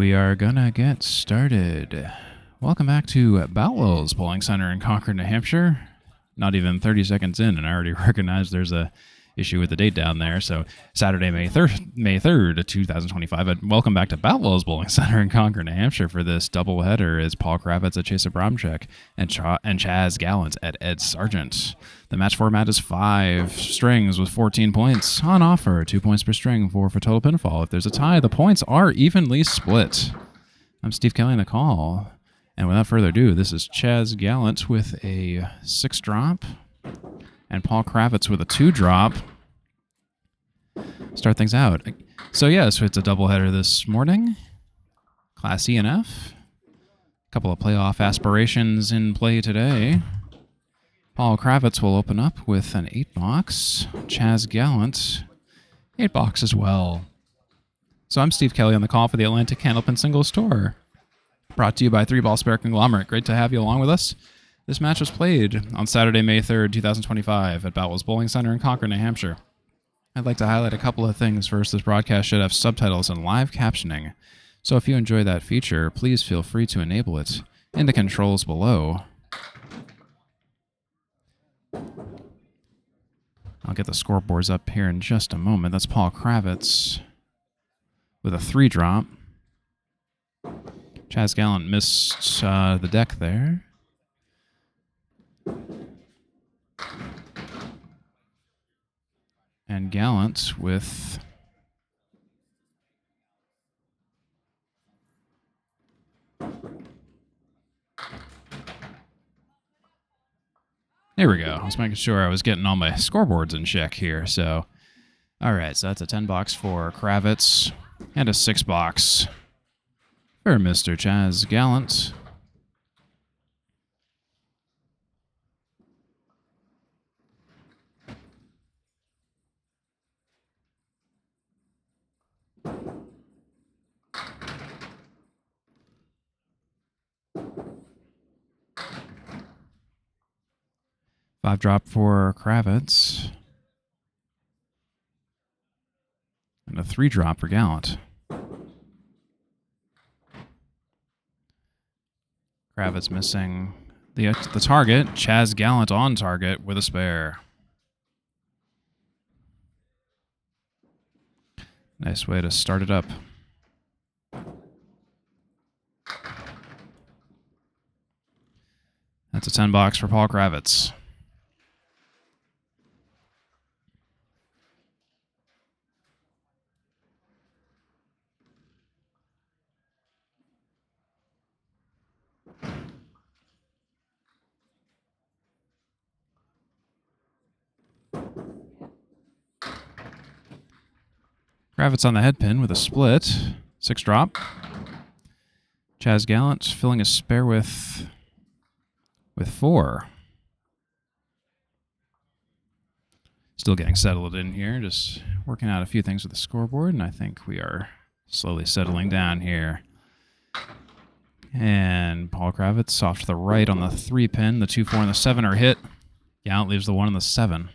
We are gonna get started. Welcome back to Boutwells Bowling Center in Concord, New Hampshire. Not even 30 seconds in, and I already recognize there's a issue with the date down there. So Saturday, May 3rd, 2025. And welcome back to Boutwells Bowling Center in Concord, New Hampshire for this doubleheader. Is Paul Kravitz at Chase Abramczyk and Chas Gallant at Ed Sargent. The match format is 5 strings with 14 points on offer. 2 points per string, 4 for total pinfall. If there's a tie, the points are evenly split. I'm Steve Kelly on the call. And without further ado, this is Chas Gallant with a 6-drop and Paul Kravitz with a 2-drop. Start things out. So yes, it's a doubleheader this morning. Class E and F. A couple of playoff aspirations in play today. Paul Kravitz will open up with an 8-box. Chas Gallant, 8-box as well. So I'm Steve Kelly on the call for the Atlantic Candlepin Singles Tour. Brought to you by 3 Ball Spare Conglomerate. Great to have you along with us. This match was played on Saturday, May 3rd, 2025 at Boutwells Bowling Center in Concord, New Hampshire. I'd like to highlight a couple of things. First, this broadcast should have subtitles and live captioning. So if you enjoy that feature, please feel free to enable it in the controls below. I'll get the scoreboards up here in just a moment. That's Paul Kravitz with a 3-drop. Chas Gallant missed the deck there. And Gallant with there we go. I was making sure I was getting all my scoreboards in check here. So, all right. So that's a 10-box for Kravitz and a 6-box for Mr. Chas Gallant. Five drop for Kravitz. And a 3-drop for Gallant. Kravitz missing the target. Chas Gallant on target with a spare. Nice way to start it up. That's a 10-box for Paul Kravitz. Kravitz on the head pin with a split. 6-drop. Chas Gallant filling a spare with 4. Still getting settled in here. Just working out a few things with the scoreboard, and I think we are slowly settling down here. And Paul Kravitz off to the right on the 3-pin. The 2, 4, and the 7 are hit. Gallant leaves the 1 and the 7.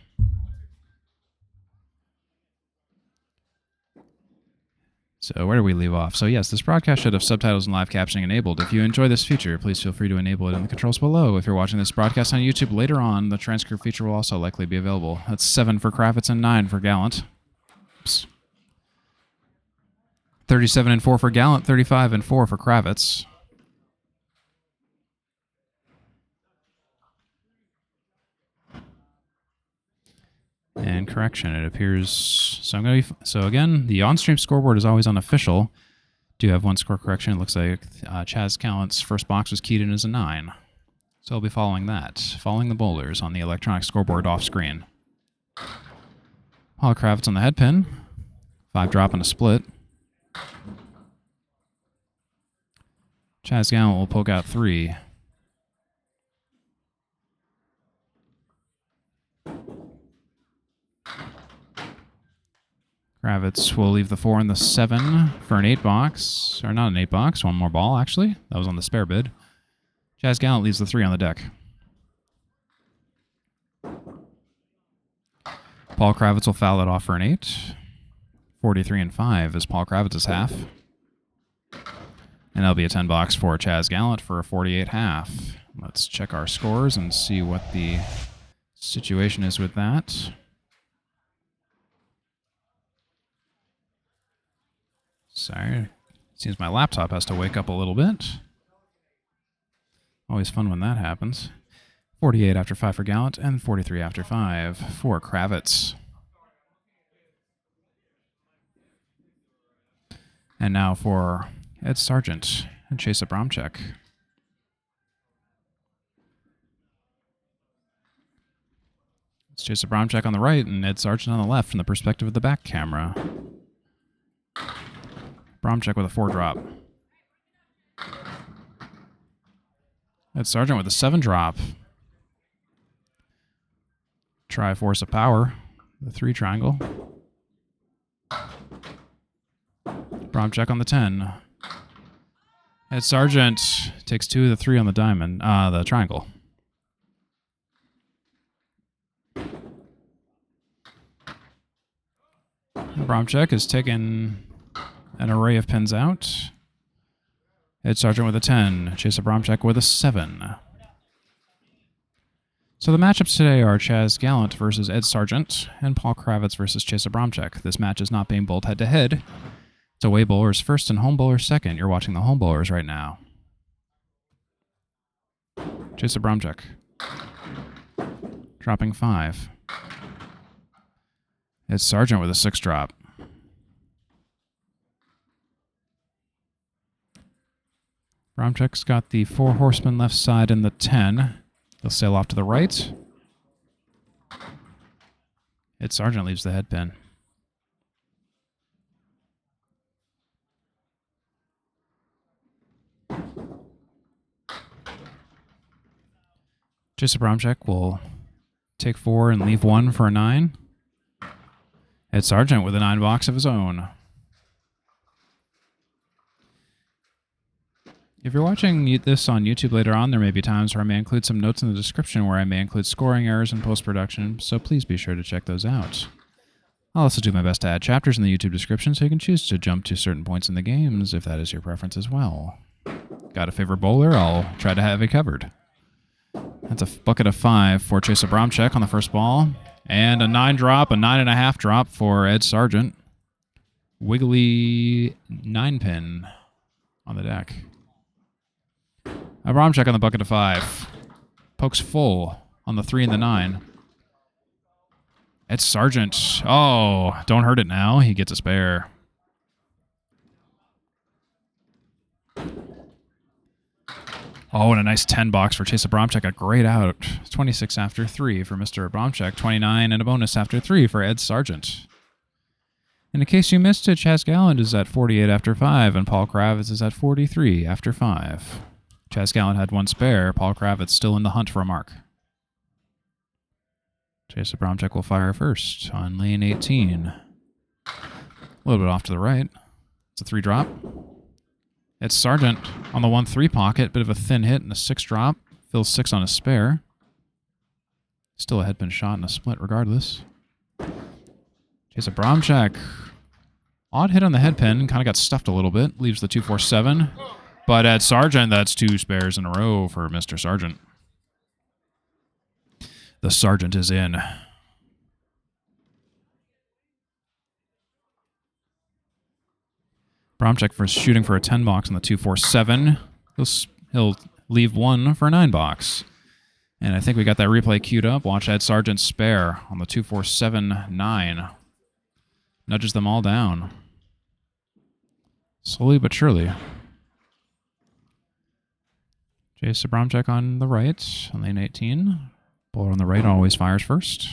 So where do we leave off? So yes, this broadcast should have subtitles and live captioning enabled. If you enjoy this feature, please feel free to enable it in the controls below. If you're watching this broadcast on YouTube later on, the transcript feature will also likely be available. That's 7 for Kravitz and 9 for Gallant. Oops. 37 and 4 for Gallant, 35 and 4 for Kravitz. And correction, it appears. So again, the on-stream scoreboard is always unofficial. Do have one score correction. It looks like Chas Gallant's first box was keyed in as a 9. So I'll be following that, following the bowlers on the electronic scoreboard off screen. Paul Kravitz on the head pin, 5-drop and a split. Chas Gallant will poke out 3. Kravitz will leave the 4 and the 7 for an 8-box. Or not an 8-box, one more ball, actually. That was on the spare bid. Chas Gallant leaves the 3 on the deck. Paul Kravitz will foul it off for an 8. 43 and 5 is Paul Kravitz's half. And that'll be a 10 box for Chas Gallant for a 48 half. Let's check our scores and see what the situation is with that. Sorry. Seems my laptop has to wake up a little bit. Always fun when that happens. 48 after 5 for Gallant and 43 after 5 for Kravitz. And now for Ed Sargent and Chase Abramczyk. It's Chase Abramczyk on the right and Ed Sargent on the left from the perspective of the back camera. Abramczyk with a 4-drop. Ed Sargent with a 7-drop. Tri-force of power. The 3 triangle. Abramczyk on the 10. Ed Sargent takes 2 of the 3 on the diamond, the triangle. Abramczyk is taking an array of pins out. Ed Sargent with a 10. Chase Abramczyk with a 7. So the matchups today are Chas Gallant versus Ed Sargent and Paul Kravitz versus Chase Abramczyk. This match is not being bowled head-to-head. It's away bowlers first and home bowlers second. You're watching the home bowlers right now. Chase Abramczyk. Dropping 5. Ed Sargent with a 6-drop. Abramczyk's got the 4 horsemen left side and the 10. They'll sail off to the right. Ed Sargent leaves the head pin. Chase Abramczyk will take 4 and leave 1 for a 9. Ed Sargent with a 9 box of his own. If you're watching this on YouTube later on, there may be times where I may include some notes in the description where I may include scoring errors in post-production, so please be sure to check those out. I'll also do my best to add chapters in the YouTube description so you can choose to jump to certain points in the games if that is your preference as well. Got a favorite bowler? I'll try to have it covered. That's a bucket of 5 for Chase Abramczyk on the first ball. And a 9-drop, a 9.5 drop for Ed Sargent. Wiggly 9-pin on the deck. Abramczyk on the bucket of 5. Pokes full on the 3 and the 9. Ed Sargent. Oh, don't hurt it now. He gets a spare. Oh, and a nice 10 box for Chase Abramczyk. A great out. 26 after 3 for Mr. Abramczyk. 29 and a bonus after 3 for Ed Sargent. And in case you missed it, Chas Gallant is at 48 after 5, and Paul Kravitz is at 43 after 5. Chas Gallant had 1 spare. Paul Kravitz still in the hunt for a mark. Chase Abramczyk will fire first on lane 18. A little bit off to the right. It's a 3-drop. It's Sargent on the 1-3 pocket. Bit of a thin hit and a 6-drop. Fills 6 on a spare. Still a headpin shot and a split regardless. Chase Abramczyk. Odd hit on the headpin. Kind of got stuffed a little bit. Leaves the 2-4-7. But at Sargent, that's 2 spares in a row for Mr. Sargent. The Sargent is in. Abramczyk for shooting for a 10 box on the 2-4-7. He'll leave 1 for a 9 box. And I think we got that replay queued up. Watch Ed Sargent's spare on the 2-4-7-9. Nudges them all down. Slowly but surely. Chase Abramczyk on the right, on lane 18. Bowler on the right always fires first.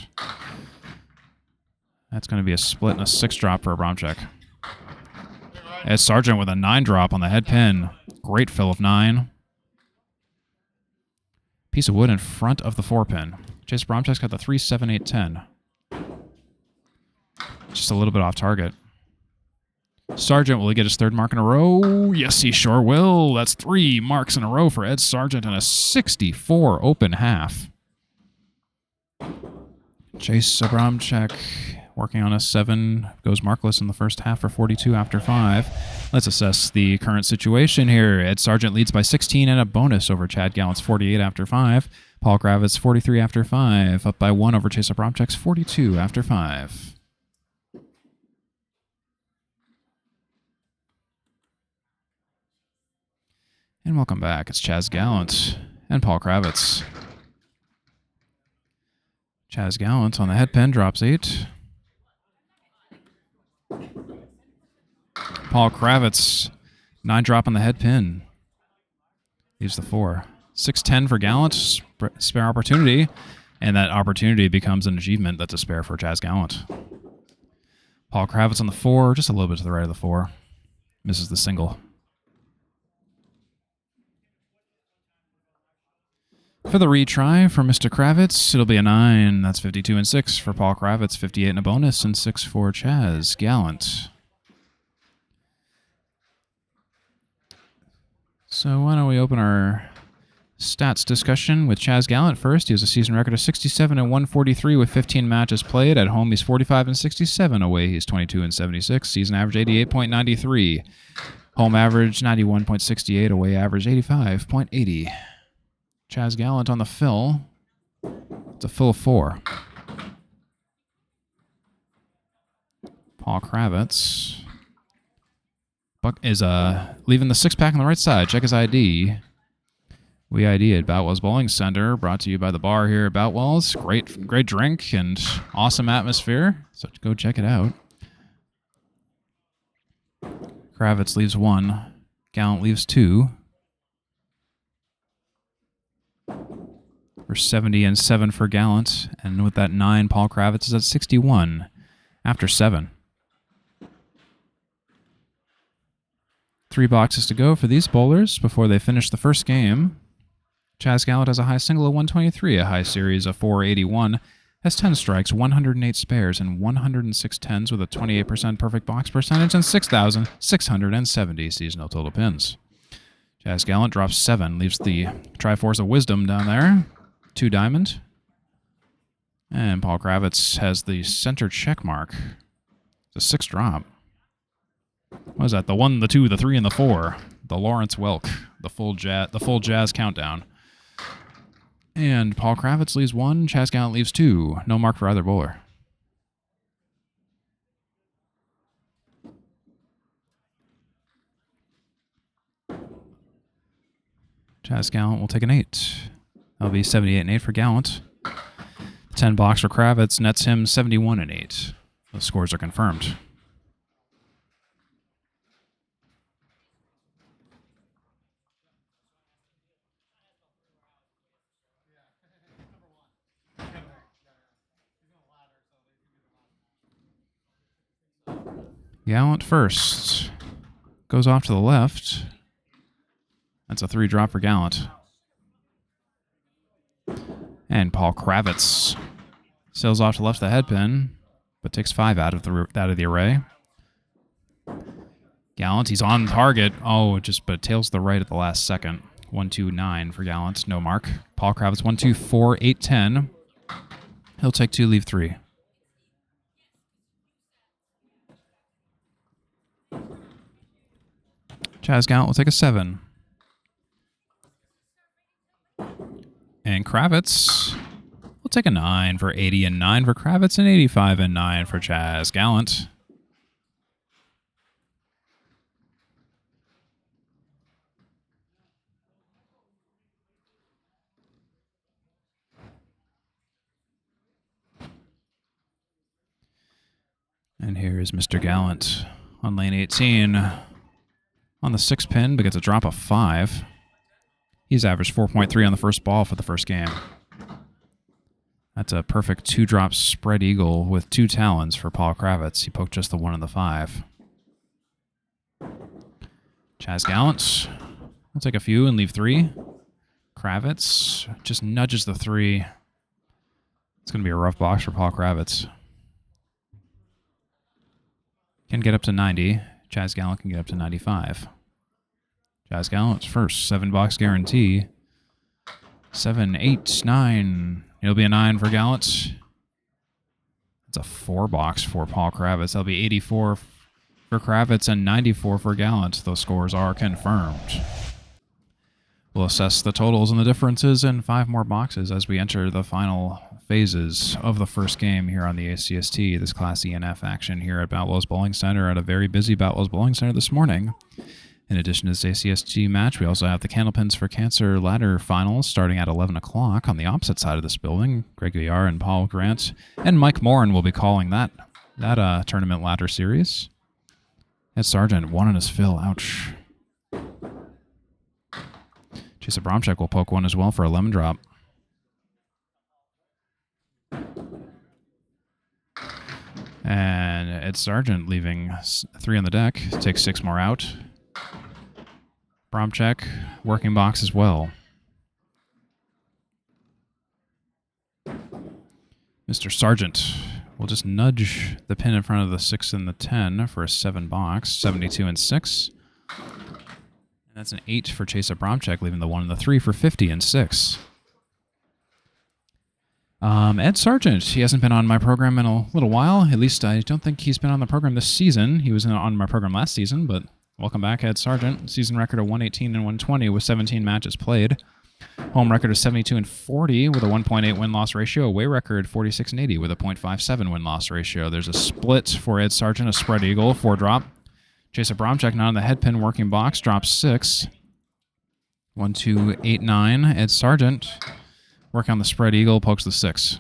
That's going to be a split and a 6-drop for Abramczyk. Ed Sargent with a 9-drop on the head pin. Great fill of 9. Piece of wood in front of the 4-pin. Chase Abramczyk's got the 3-7-8-10. Just a little bit off target. Sargent, will he get his 3rd mark in a row? Yes, he sure will. That's 3 marks in a row for Ed Sargent and a 64 open half. Chase Abramczyk working on a 7. Goes markless in the first half for 42 after 5. Let's assess the current situation here. Ed Sargent leads by 16 and a bonus over Chad Gallant's 48 after 5. Paul Kravitz 43 after 5. Up by 1 over Chase Abramczyk's 42 after 5. And welcome back. It's Chas Gallant and Paul Kravitz. Chas Gallant on the head pin, drops 8. Paul Kravitz, 9 drop on the head pin. Leaves the 4. 6-10 for Gallant, spare opportunity, and that opportunity becomes an achievement that's a spare for Chas Gallant. Paul Kravitz on the 4, just a little bit to the right of the 4. Misses the single. For the retry for Mr. Kravitz, it'll be a 9. That's 52 and 6 for Paul Kravitz, 58 and a bonus, and 6 for Chas Gallant. So why don't we open our stats discussion with Chas Gallant first. He has a season record of 67 and 143 with 15 matches played. At home, he's 45 and 67. Away, he's 22 and 76. Season average 88.93. Home average 91.68. Away average 85.80. Chas Gallant on the fill. It's a fill of 4. Paul Kravitz is leaving the 6-pack on the right side. Check his ID. We ID at Boutwells Bowling Center, brought to you by the bar here at Boutwells. Great drink and awesome atmosphere, so go check it out. Kravitz leaves 1. Gallant leaves 2. For 70 and 7 for Gallant, and with that 9, Paul Kravitz is at 61 after 7. 3 boxes to go for these bowlers before they finish the first game. Chas Gallant has a high single of 123, a high series of 481, has 10 strikes, 108 spares, and 106 tens with a 28% perfect box percentage and 6,670 seasonal total pins. Chas Gallant drops 7, leaves the Triforce of Wisdom down there. 2 diamond. And Paul Kravitz has the center check mark. It's a 6 drop. What is that? The 1, the 2, the 3, and the 4. The Lawrence Welk. The full jazz countdown. And Paul Kravitz leaves 1. Chas Gallant leaves 2. No mark for either bowler. Chas Gallant will take an 8. That'll be 78 and 8 for Gallant. 10 box for Kravitz nets him 71 and 8. The scores are confirmed. Gallant first. Goes off to the left. That's a 3 drop for Gallant. And Paul Kravitz sails off to left the head pin, but takes 5 out of the array. Gallant, he's on target. Oh, but tails the right at the last second. 1-2-9 for Gallant, no mark. Paul Kravitz 1-2-4-8-10. He'll take 2, leave 3. Chas Gallant will take a 7. And Kravitz will take a 9 for 80 and 9 for Kravitz and 85 and 9 for Chas Gallant. And here is Mr. Gallant on lane 18 on the 6 pin, but gets a drop of 5. He's averaged 4.3 on the first ball for the first game. That's a perfect 2-drop spread eagle with 2 talons for Paul Kravitz. He poked just the 1 and the 5. Chas Gallant will take a few and leave 3. Kravitz just nudges the 3. It's going to be a rough box for Paul Kravitz. Can get up to 90. Chas Gallant can get up to 95. Chas Gallant's first 7-box guarantee. 7, 8, 9. It'll be a 9 for Gallant. It's a 4 box for Paul Kravitz. That'll be 84 for Kravitz and 94 for Gallant. Those scores are confirmed. We'll assess the totals and the differences in 5 more boxes as we enter the final phases of the first game here on the ACST, this Class ENF action here at Boutwells Bowling Center at a very busy Boutwells Bowling Center this morning. In addition to this ACST match, we also have the Candlepins for Cancer ladder finals starting at 11 o'clock on the opposite side of this building. Greg Villar and Paul Grant and Mike Morin will be calling that tournament ladder series. Ed Sargent, one on his fill. Ouch. Chase Abramczyk will poke one as well for a lemon drop. And Ed Sargent leaving 3 on the deck. Takes 6 more out. Abramczyk, working box as well. Mr. Sargent will just nudge the pin in front of the 6 and the 10 for a 7 box. 72 and 6. And that's an 8 for Chase Abramczyk, leaving the 1 and the 3 for 50 and 6. Ed Sargent, he hasn't been on my program in a little while. At least I don't think he's been on the program this season. He was on my program last season, but welcome back, Ed Sargent. Season record of 118 and 120 with 17 matches played. Home record of 72 and 40 with a 1.8 win-loss ratio. Away record 46 and 80 with a 0.57 win-loss ratio. There's a split for Ed Sargent, a spread eagle, 4 drop. Chase Abramczyk not on the head pin working box, drops 6. 1, 2, 8, 9. Ed Sargent work on the spread eagle, pokes the 6.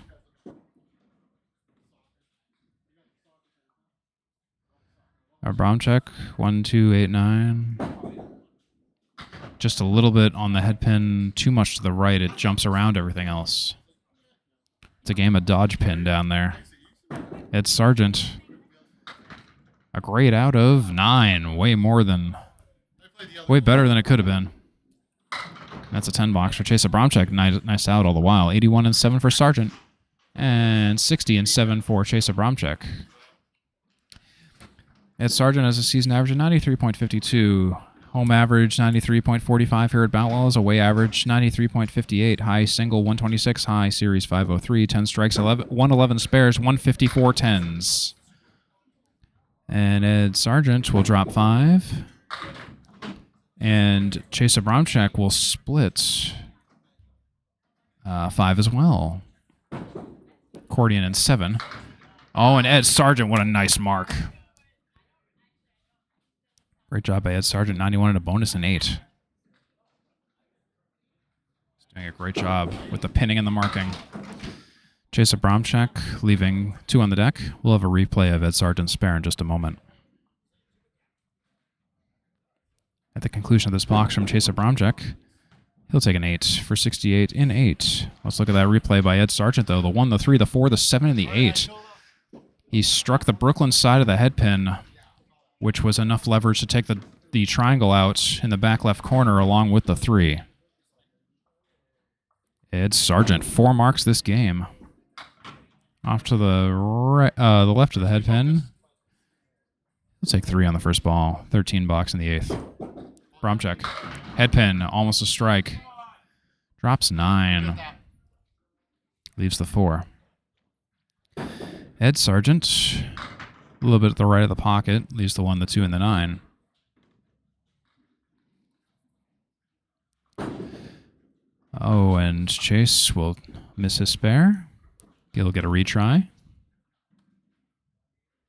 Abramczyk, 1, 2, 8, 9. Just a little bit on the head pin, too much to the right. It jumps around everything else. It's a game of dodge pin down there. Ed Sargent, a grade out of 9. Way better than it could have been. That's a 10 box for Chase Abramczyk. Nice out all the while. 81 and 7 for Sargent. And 60 and 7 for Chase Abramczyk. Ed Sargent has a season average of 93.52. Home average 93.45 here at Boutwells. Away average 93.58. High single 126. High series 503. 10 strikes, 111 spares, 154 10s. And Ed Sargent will drop 5. And Chase Abramczyk will split 5 as well. Accordion and 7. Oh, and Ed Sargent, what a nice mark. Great job by Ed Sargent. 91 and a bonus and 8. He's doing a great job with the pinning and the marking. Chase Abramczyk leaving 2 on the deck. We'll have a replay of Ed Sargent's spare in just a moment. At the conclusion of this box from Chase Abramczyk, he'll take an 8 for 68 in 8. Let's look at that replay by Ed Sargent, though. The 1, the 3, the 4, the 7, and the 8. He struck the Brooklyn side of the head pin, which was enough leverage to take the triangle out in the back left corner along with the 3. Ed Sargent, 4 marks this game. Off to the left of the head pin. He'll take 3 on the first ball. 13 box in the 8th. Abramczyk, head pin, almost a strike. Drops 9. Leaves the 4. Ed Sargent, a little bit at the right of the pocket, leaves the 1, the 2, and the 9. Oh, and Chase will miss his spare. He'll get a retry.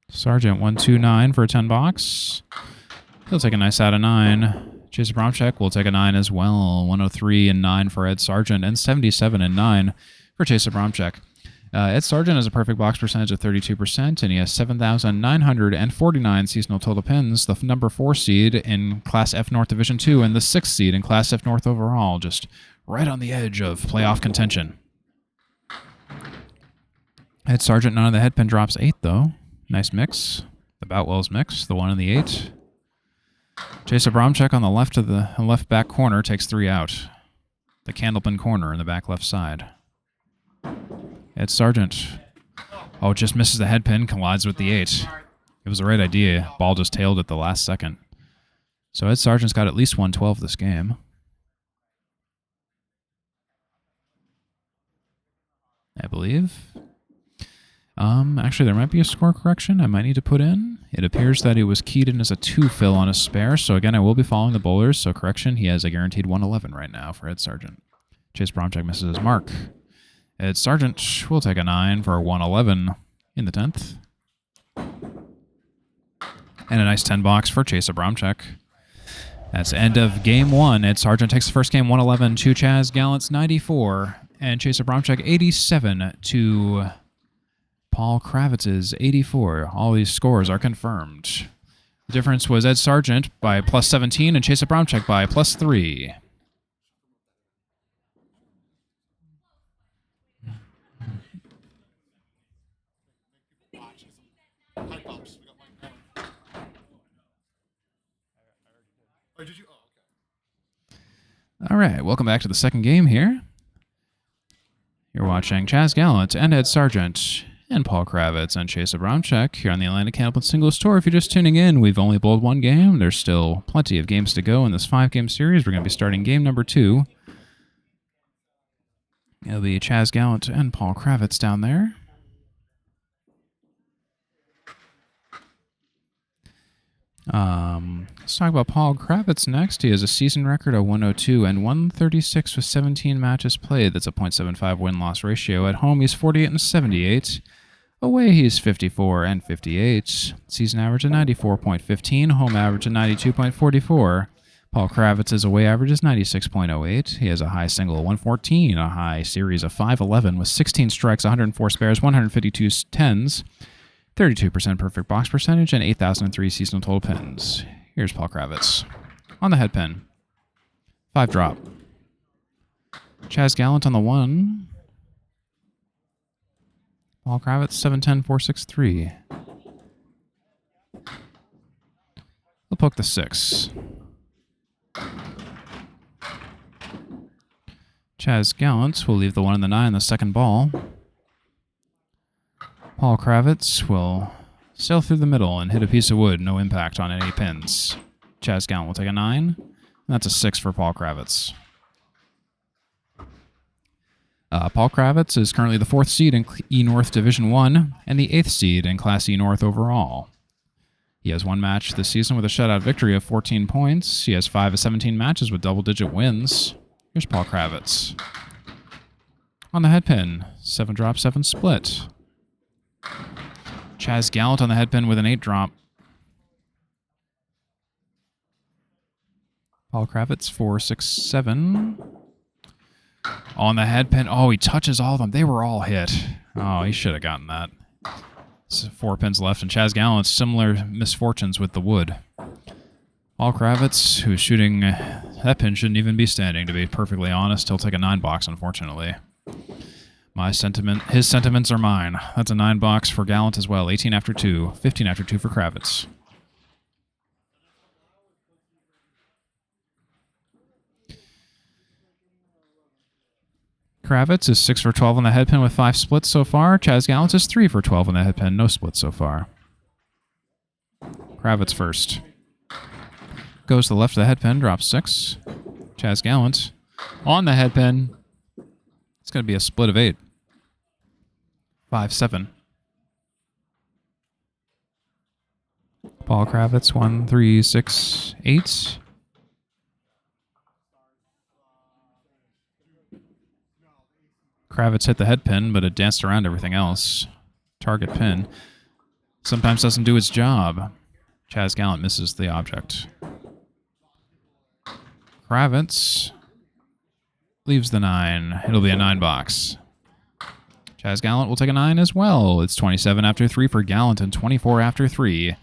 Sargent, 1, 2, 9 for a 10 box. He'll take a nice out of 9. Chase Abramczyk will take a 9 as well. 103 and 9 for Ed Sargent, and 77 and 9 for Chase Abramczyk. Ed Sargent has a perfect box percentage of 32%, and he has 7,949 seasonal total pins, the number 4 seed in Class F North Division 2, and the 6th seed in Class F North overall, just right on the edge of playoff contention. Ed Sargent, none of the head pin, drops 8, though. Nice mix. The Boutwells mix, the 1 and the 8. Chase Abramczyk on the left back corner takes 3 out. The Candlepin corner in the back left side. Ed Sargent, just misses the head pin, collides with the 8. It was the right idea. Ball just tailed at the last second. So Ed Sargent's got at least 112 this game. I believe. Actually, there might be a score correction I might need to put in. It appears that it was keyed in as a 2 fill on a spare, so again, I will be following the bowlers, so correction, he has a guaranteed 111 right now for Ed Sargent. Chase Abramczyk misses his mark. Ed Sargent will take a 9 for a 111 in the 10th. And a nice 10 box for Chase Abramczyk. That's end of game 1. Ed Sargent takes the first game 111 to Chas Gallant's 94, and Chase Abramczyk 87 to Paul Kravitz's 84. All these scores are confirmed. The difference was Ed Sargent by plus 17 and Chase Abramczyk by plus 3. All right, welcome back to the second game here. You're watching Chas Gallant and Ed Sargent and Paul Kravitz and Chase Abramczyk here on the Atlantic Candlepin Singles Tour. If you're just tuning in, we've only bowled one game. There's still plenty of games to go in this 5-game series. We're going to be starting game number 2. It'll be Chas Gallant and Paul Kravitz down there. Let's talk about Paul Kravitz next. He has a season record of 102 and 136 with 17 matches played. That's a .75 win-loss ratio. At home, he's 48 and 78. Away, he's 54 and 58. Season average of 94.15. Home average of 92.44. Paul Kravitz's away average is 96.08. He has a high single of 114, a high series of 511 with 16 strikes, 104 spares, 152 tens. 32% perfect box percentage, and 8,003 seasonal total pins. Here's Paul Kravitz. On the head pin. 5 drop. Chas Gallant on the 1. Paul Kravitz, 710, 463. He'll poke the 6. Chas Gallant will leave the 1 and the 9 the second ball. Paul Kravitz will sail through the middle and hit a piece of wood, no impact on any pins. Chas Gallant will take a 9. That's a 6 for Paul Kravitz. Paul Kravitz is currently the 4th seed in E North Division 1 and the 8th seed in Class E North overall. He has 1 match this season with a shutout victory of 14 points. He has 5 of 17 matches with double-digit wins. Here's Paul Kravitz. On the head pin, 7 drop, 7 split. Chas Gallant on the head pin with an 8 drop. Paul Kravitz, 4, 6, 7. On the head pin. Oh, he touches all of them. They were all hit. Oh, he should have gotten that. 4 pins left, and Chas Gallant, similar misfortunes with the wood. Paul Kravitz, who's shooting... That pin shouldn't even be standing, to be perfectly honest. He'll take a 9 box, unfortunately. His sentiments are mine. That's a 9 box for Gallant as well. 18 after 2, 15 after 2 for Kravitz. Kravitz is 6 for 12 on the head pin with 5 splits so far. Chas Gallant is 3 for 12 on the head pin, no splits so far. Kravitz first. Goes to the left of the head pin, drops 6. Chas Gallant on the head pin. It's going to be a split of 8. 5, 7. Paul Kravitz, 1, 3, 6, 8. Kravitz hit the head pin, but it danced around everything else. Target pin. Sometimes doesn't do its job. Chas Gallant misses the object. Kravitz leaves the 9. It'll be a 9 box. Chas Gallant will take a 9 as well. It's 27 after 3 for Gallant and 24 after 3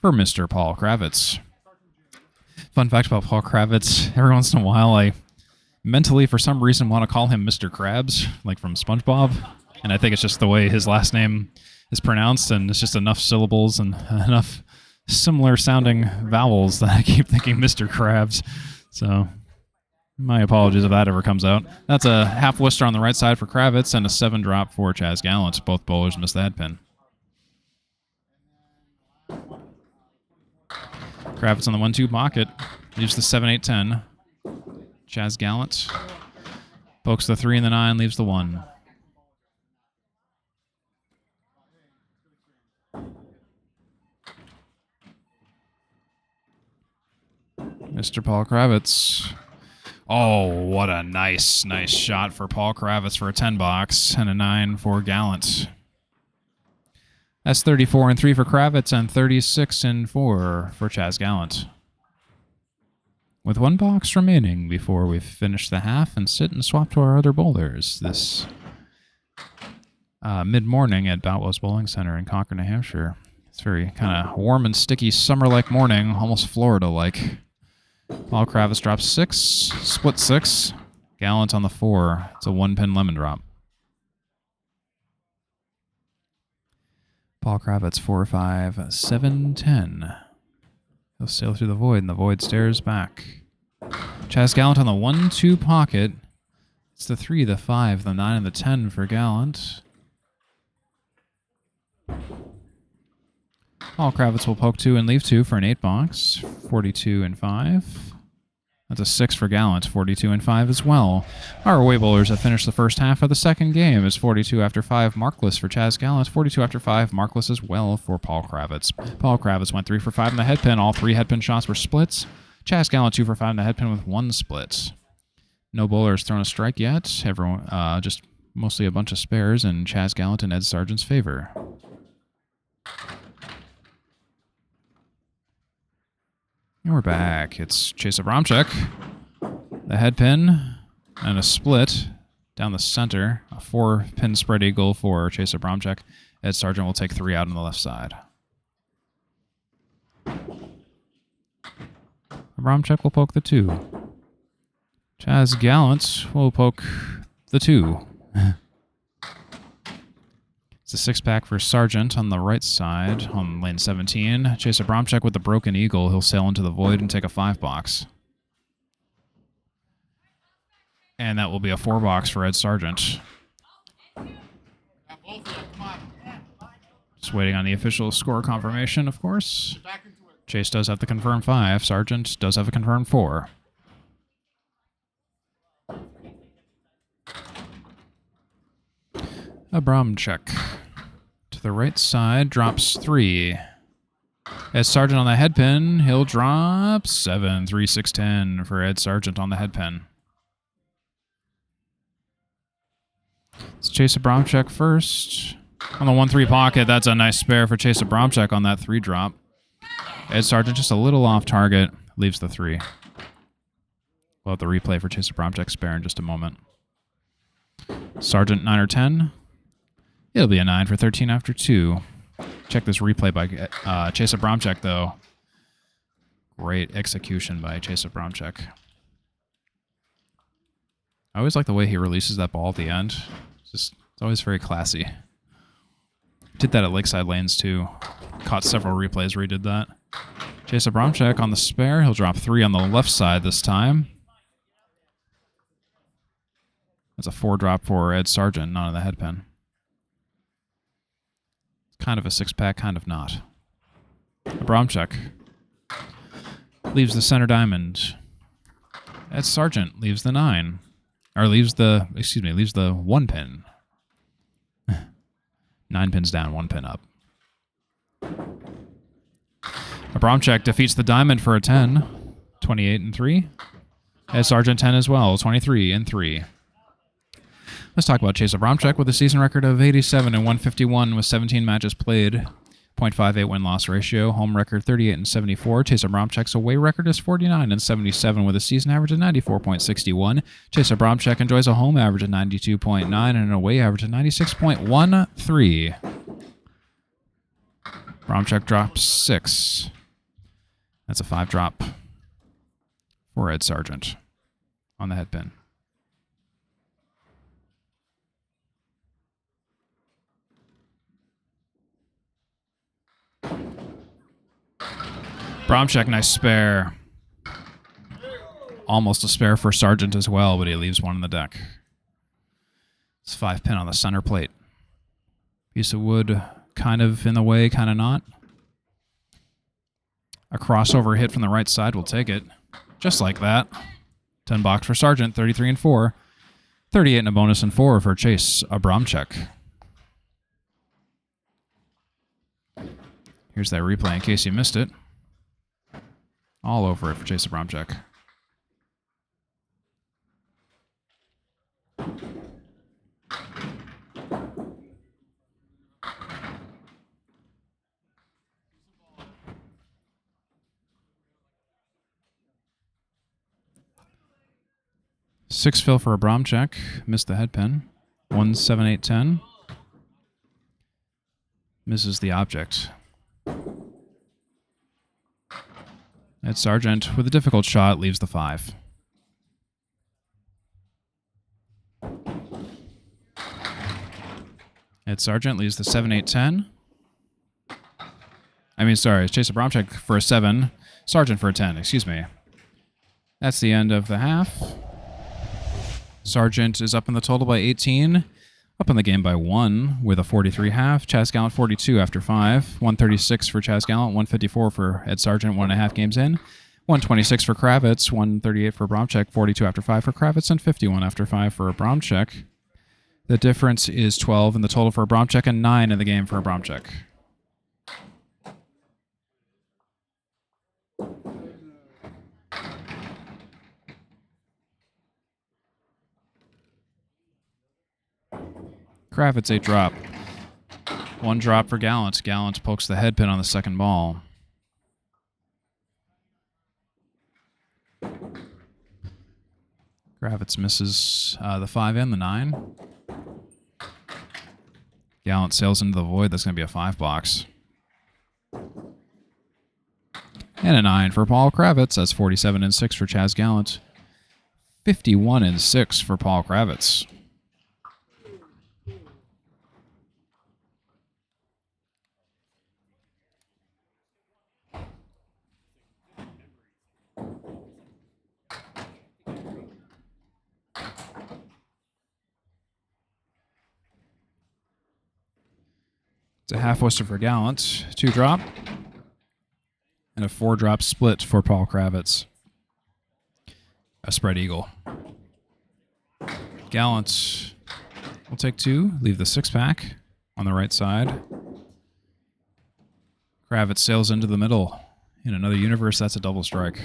for Mr. Paul Kravitz. Fun fact about Paul Kravitz, every once in a while I mentally, for some reason, want to call him Mr. Krabs, like from SpongeBob. And I think it's just the way his last name is pronounced, and it's just enough syllables and enough similar sounding vowels that I keep thinking Mr. Krabs. So... my apologies if that ever comes out. That's a half Worcester on the right side for Kravitz and a 7 drop for Chas Gallant. Both bowlers missed the head pin. Kravitz on the 1-2 pocket. Leaves the 7, 8, 10. Chas Gallant pokes the 3 and the 9, leaves the 1. Mr. Paul Kravitz. Oh, what a nice shot for Paul Kravitz for a 10 box and a 9 for Gallant. That's 34 and 3 for Kravitz and 36 and 4 for Chas Gallant. With 1 box remaining before we finish the half and sit and swap to our other bowlers this mid-morning at Boutwells Bowling Center in Concord, New Hampshire. It's very kind of warm and sticky summer-like morning, almost Florida-like. Paul Kravitz drops 6, split 6. Gallant on the 4. It's a 1-pin lemon drop. Paul Kravitz 4, 5, 7, 10. He'll sail through the void, and the void stares back. Chas Gallant on the 1, 2 pocket. It's the 3, the 5, the 9, and the 10 for Gallant. Paul Kravitz will poke 2 and leave 2 for an 8 box. 42 and 5. That's a 6 for Gallant. 42 and 5 as well. Our away bowlers have finished the first half of the second game. It's 42 after 5 markless for Chas Gallant. 42 after 5 markless as well for Paul Kravitz. Paul Kravitz went 3 for 5 in the headpin. All 3 headpin shots were splits. Chas Gallant 2 for 5 in the headpin with 1 split. No bowlers thrown a strike yet. Everyone, just mostly a bunch of spares in Chas Gallant and Ed Sargent's favor. And we're back. It's Chase Abramczyk. The headpin and a split down the center. A 4-pin spread eagle for Chase Abramczyk. Ed Sargent will take 3 out on the left side. Abramczyk will poke the 2. Chas Gallant will poke the 2. It's a 6-pack for Sargent on the right side on lane 17. Chase Abramczyk with the broken eagle. He'll sail into the void and take a 5 box. And that will be a 4 box for Ed Sargent. Just waiting on the official score confirmation, of course. Chase does have the confirmed 5. Sargent does have a confirmed 4. Abramczyk to the right side drops 3. Ed Sargent on the headpin. He'll drop 7, 3, 6, 10 for Ed Sargent on the headpin. It's Chase Abramczyk first. On the 1-3 pocket, that's a nice spare for Chase Abramczyk on that 3 drop. Ed Sargent just a little off target, leaves the 3. We'll have the replay for Chase Abramczyk spare in just a moment. Sargent 9 or 10. It'll be a 9 for 13 after 2. Check this replay by Chase Abramczyk, though. Great execution by Chase Abramczyk. I always like the way he releases that ball at the end. It's always very classy. Did that at Lakeside Lanes, too. Caught several replays where he did that. Chase Abramczyk on the spare. He'll drop 3 on the left side this time. That's a 4 drop for Ed Sargent, not on the headpin. Kind of a 6-pack, kind of not. Abramczyk leaves the center diamond. Ed Sargent leaves the 9. Or leaves the 1 pin. 9 pins down, 1 pin up. Abramczyk defeats the diamond for a 10. 28 and 3. Ed Sargent 10 as well, 23 and 3. Let's talk about Chase Abramczyk with a season record of 87 and 151 with 17 matches played. 0.58 win-loss ratio. Home record 38 and 74. Chase Abramczyk's away record is 49 and 77 with a season average of 94.61. Chase Abramczyk enjoys a home average of 92.9 and an away average of 96.13. Abramczyk drops 6. That's a 5 drop for Ed Sargent on the headpin. Abramczyk, nice spare. Almost a spare for Sargent as well, but he leaves 1 in the deck. It's 5 pin on the center plate. Piece of wood kind of in the way, kind of not. A crossover hit from the right side will take it. Just like that. 10 box for Sargent, 33 and 4. 38 and a bonus and 4 for Chase Abramczyk. Here's that replay in case you missed it. All over it for Chase Abramczyk. Six fill for Abramczyk. Missed the head pin. 1-7-8-10. Misses the object. Ed Sargent, with a difficult shot, leaves the 5. Ed Sargent leaves the 7-8-10. It's Chase Abramczyk for a 7. Sargent for a 10, excuse me. That's the end of the half. Sargent is up in the total by 18. Up in the game by 1 with a 43 half. Chas Gallant 42 after 5. 136 for Chas Gallant. 154 for Ed Sargent, 1.5 games in. 126 for Kravitz. 138 for Abramczyk. 42 after 5 for Kravitz. And 51 after 5 for Abramczyk. The difference is 12 in the total for Abramczyk and 9 in the game for Abramczyk. Kravitz, 8 drop. 1 drop for Gallant. Gallant pokes the head pin on the second ball. Kravitz misses the 5 and the 9. Gallant sails into the void. That's going to be a 5 box. And a 9 for Paul Kravitz. That's 47 and 6 for Chas Gallant. 51 and 6 for Paul Kravitz. It's a half Worcester for Gallant, 2 drop, and a 4 drop split for Paul Kravitz. A spread eagle. Gallant will take 2, leave the 6-pack on the right side. Kravitz sails into the middle. In another universe, that's a double strike.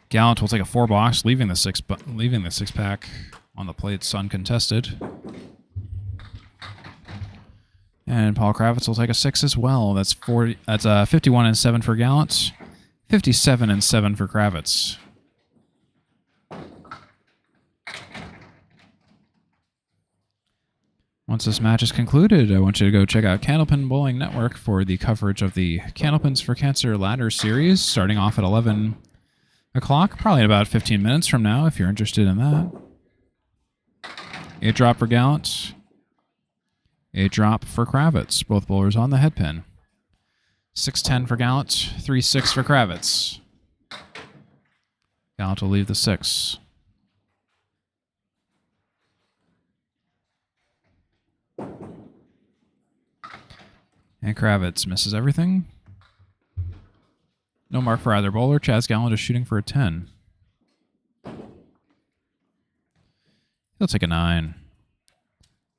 Gallant will take a 4 box, leaving the 6-pack on the plates uncontested. And Paul Kravitz will take a 6 as well. That's 51 and 7 for Gallant, 57 and 7 for Kravitz. Once this match is concluded, I want you to go check out Candlepin Bowling Network for the coverage of the Candlepins for Cancer Ladder Series, starting off at 11 o'clock, probably in about 15 minutes from now, if you're interested in that. 8 drop for Gallant. 8 drop for Kravitz. Both bowlers on the head pin. 6-10 for Gallant. 3-6 for Kravitz. Gallant will leave the 6. And Kravitz misses everything. No mark for either bowler. Chas Gallant is shooting for a 10. He'll take a 9.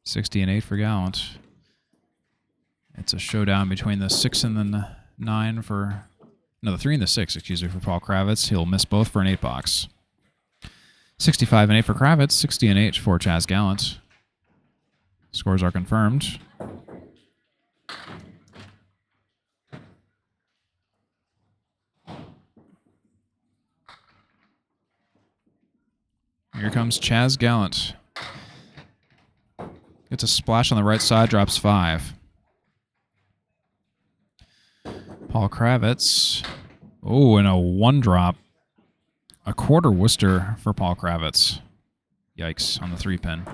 60 and 8 for Gallant. It's a showdown between the 6 and the 9 for... No, the 3 and the 6, excuse me, for Paul Kravitz. He'll miss both for an 8 box. 65 and 8 for Kravitz. 60 and 8 for Chas Gallant. Scores are confirmed. Here comes Chas Gallant. Gets a splash on the right side, drops 5. Paul Kravitz. Oh, and a 1 drop. A quarter Worcester for Paul Kravitz. Yikes, on the 3-pin.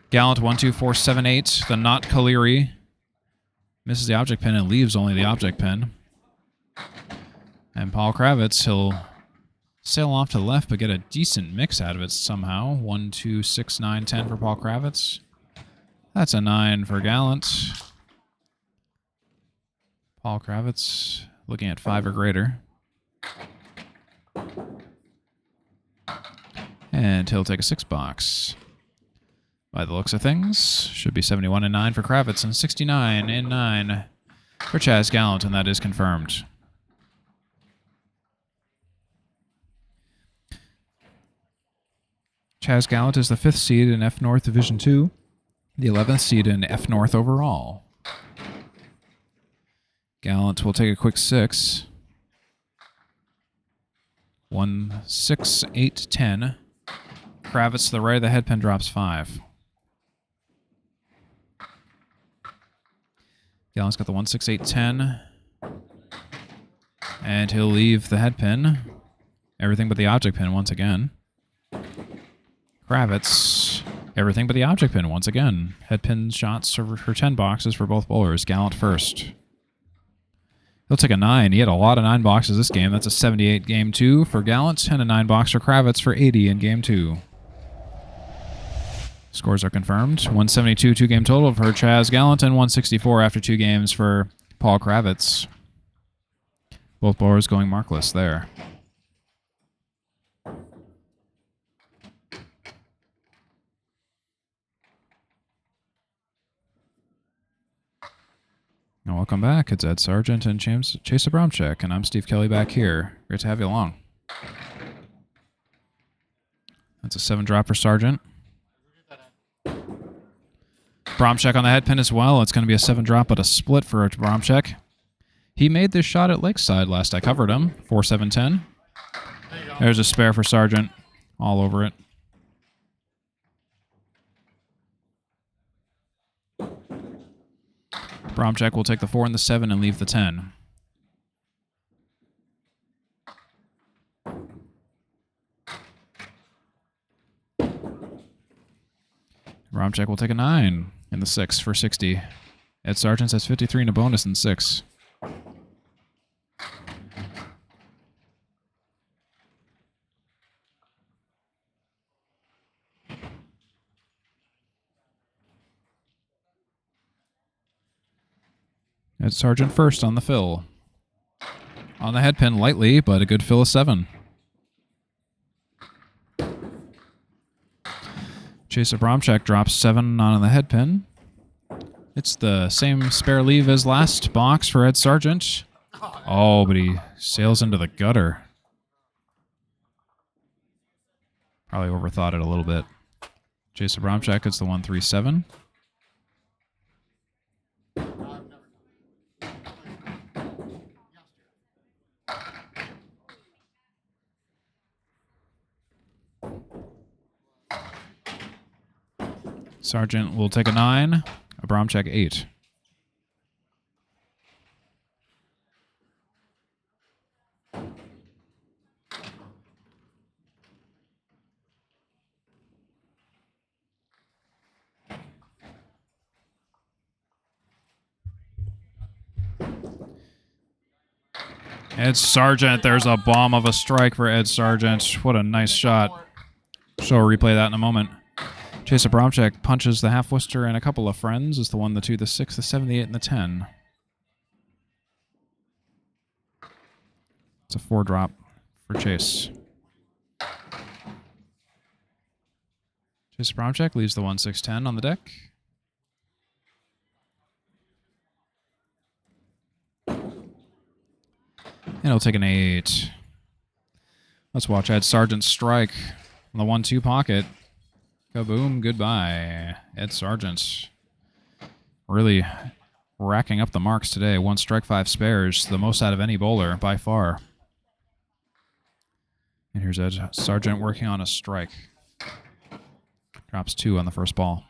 Gallant, 1, 2, 4, 7, 8. The not Caleri. Misses the object pin and leaves only the object pin. And Paul Kravitz, he'll sail off to the left, but get a decent mix out of it somehow. 1, 2, 6, 9, 10 for Paul Kravitz. That's a 9 for Gallant. Paul Kravitz looking at 5 or greater. And he'll take a 6 box. By the looks of things, should be 71 and 9 for Kravitz and 69 and 9 for Chas Gallant, and that is confirmed. Chas Gallant is the 5th seed in F North Division 2, the 11th seed in F North overall. Gallant will take a quick 6. 1, 6, 8, 10. Kravitz to the right of the head pin drops 5. Gallant's got the 1, 6, 8, 10. And he'll leave the head pin. Everything but the object pin once again. Kravitz. Everything but the object pin once again. Head pin shots for 10 boxes for both bowlers. Gallant first. He'll take a 9. He had a lot of 9 boxes this game. That's a 78 game 2 for Gallant, and a 9 box for Kravitz for 80 in game 2. Scores are confirmed. 172 2-game total for Chas Gallant, and 164 after 2 games for Paul Kravitz. Both bowlers going markless there. And welcome back. It's Ed Sargent and Chase Abramczyk, and I'm Steve Kelly back here. Great to have you along. That's a 7-drop for Sargent. Abramczyk on the head pin as well. It's going to be a 7-drop, but a split for Abramczyk. He made this shot at Lakeside last I covered him. 4-7-10. There's a spare for Sargent. All over it. Abramczyk will take the 4 and the 7 and leave the 10. Abramczyk will take a 9 and the 6 for 60. Ed Sargent has 53 and a bonus and 6. Ed Sargent first on the fill. On the head pin lightly, but a good fill of 7. Chase Abramczyk drops 7 on the head pin. It's the same spare leave as last box for Ed Sargent. Oh, but he sails into the gutter. Probably overthought it a little bit. Chase Abramczyk gets the 1-3-7. Sargent will take a 9. Abramczyk 8. Ed Sargent, there's a bomb of a strike for Ed Sargent. What a nice shot. So we'll replay that in a moment. Chase Abramczyk punches the half-wister and a couple of friends. It's the 1, the 2, the 6, the 7, the 8, and the 10. It's a 4-drop for Chase. Chase Abramczyk leaves the 1, 6, 10 on the deck. And he'll take an 8. Let's watch Ed Sargent strike on the 1-2 pocket. Kaboom, goodbye. Ed Sargent really racking up the marks today. 1 strike, 5 spares, the most out of any bowler by far. And here's Ed Sargent working on a strike. Drops 2 on the first ball.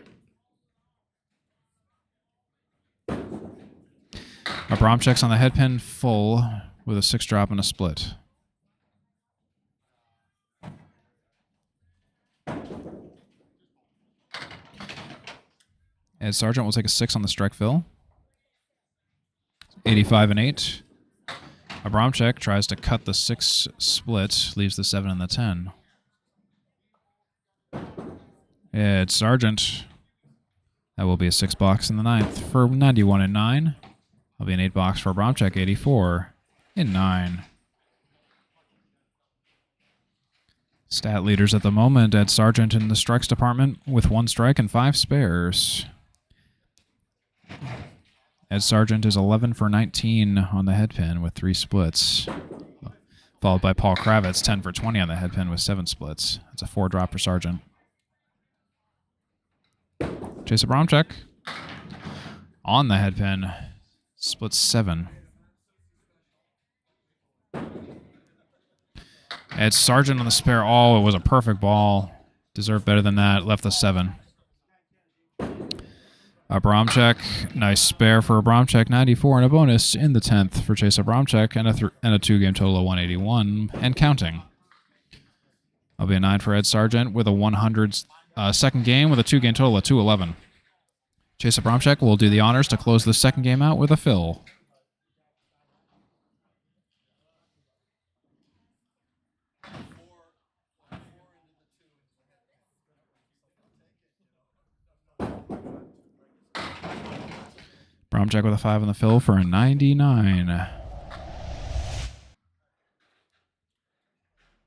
Abramczyk's on the head pin full with a 6-drop and a split. Ed Sargent will take a 6 on the strike fill. 85 and 8. Abramczyk tries to cut the 6 split, leaves the 7 and the 10. Ed Sargent. That will be a 6 box in the 9th for 91 and 9. That'll be an 8 box for Abramczyk, 84 and 9. Stat leaders at the moment, Ed Sargent in the strikes department with 1 strike and 5 spares. Ed Sargent is 11 for 19 on the head pin with 3 splits. Followed by Paul Kravitz, 10 for 20 on the head pin with 7 splits. That's a 4-drop for Sargent. Chase Abramczyk on the head pin, splits 7. Ed Sargent on the spare. Oh, it was a perfect ball. Deserved better than that. Left the 7. Abramczyk, nice spare for Abramczyk, 94 and a bonus in the 10th for Chase Abramczyk, and a 2-game total of 181 and counting. That'll be a 9 for Ed Sargent with a 100 second game with a 2-game total of 211. Chase Abramczyk will do the honors to close the second game out with a fill. Abramczyk with a 5 on the fill for a 99.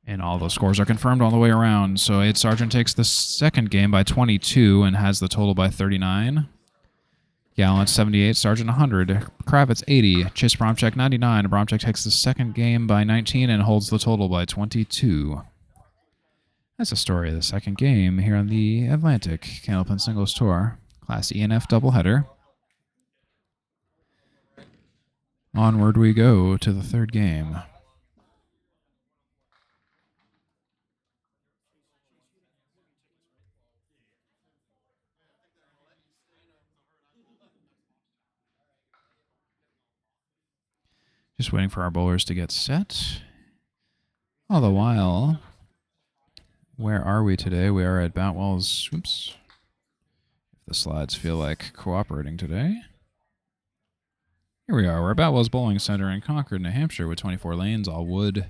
And all those scores are confirmed all the way around. So Ed Sargent takes the second game by 22 and has the total by 39. Gallant 78, Sargent 100, Kravitz 80, Chase Abramczyk 99. Abramczyk takes the second game by 19 and holds the total by 22. That's the story of the second game here on the Atlantic Candlepin Singles Tour. Class E and F doubleheader. Onward we go to the third game. Just waiting for our bowlers to get set. All the while, where are we today? We are at Boutwells. Oops. If the slides feel like cooperating today. Here we are. We're at Boutwells Bowling Center in Concord, New Hampshire, with 24 lanes, all wood,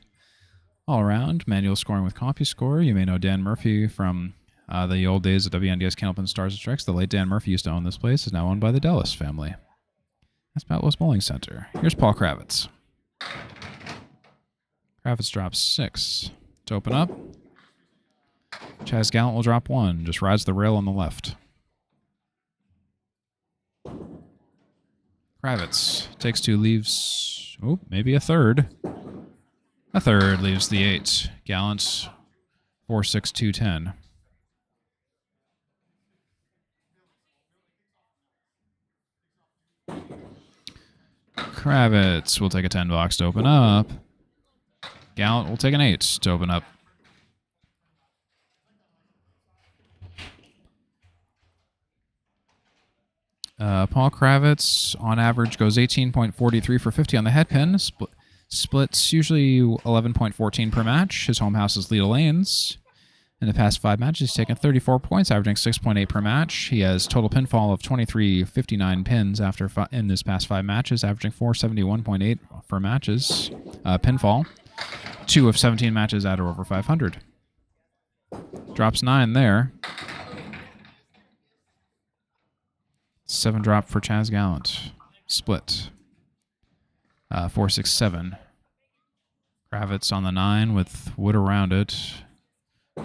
all around. Manual scoring with CompuScore. You may know Dan Murphy from the old days of WNDS Candlepin Stars and Strikes. The late Dan Murphy used to own this place. Is now owned by the Dallas family. That's Boutwells Bowling Center. Here's Paul Kravitz. Kravitz drops 6 to open up. Chas Gallant will drop 1. Just rides the rail on the left. Kravitz takes 2, leaves... Oh, maybe a third. A third leaves the 8. Gallant 4, 6, 2, 10. Kravitz will take a 10 box to open up. Gallant will take an 8 to open up. Paul Kravitz, on average, goes 18.43 for 50 on the head pin. Splits usually 11.14 per match. His home house is Leda Lanes. In the past 5 matches, he's taken 34 points, averaging 6.8 per match. He has total pinfall of 23.59 pins in his past 5 matches, averaging 471.8 for matches. Pinfall. 2 of 17 matches at or over 500. Drops 9 there. 7 drop for Chas Gallant. Split. 4, 6, 7. Kravitz on the 9 with wood around it.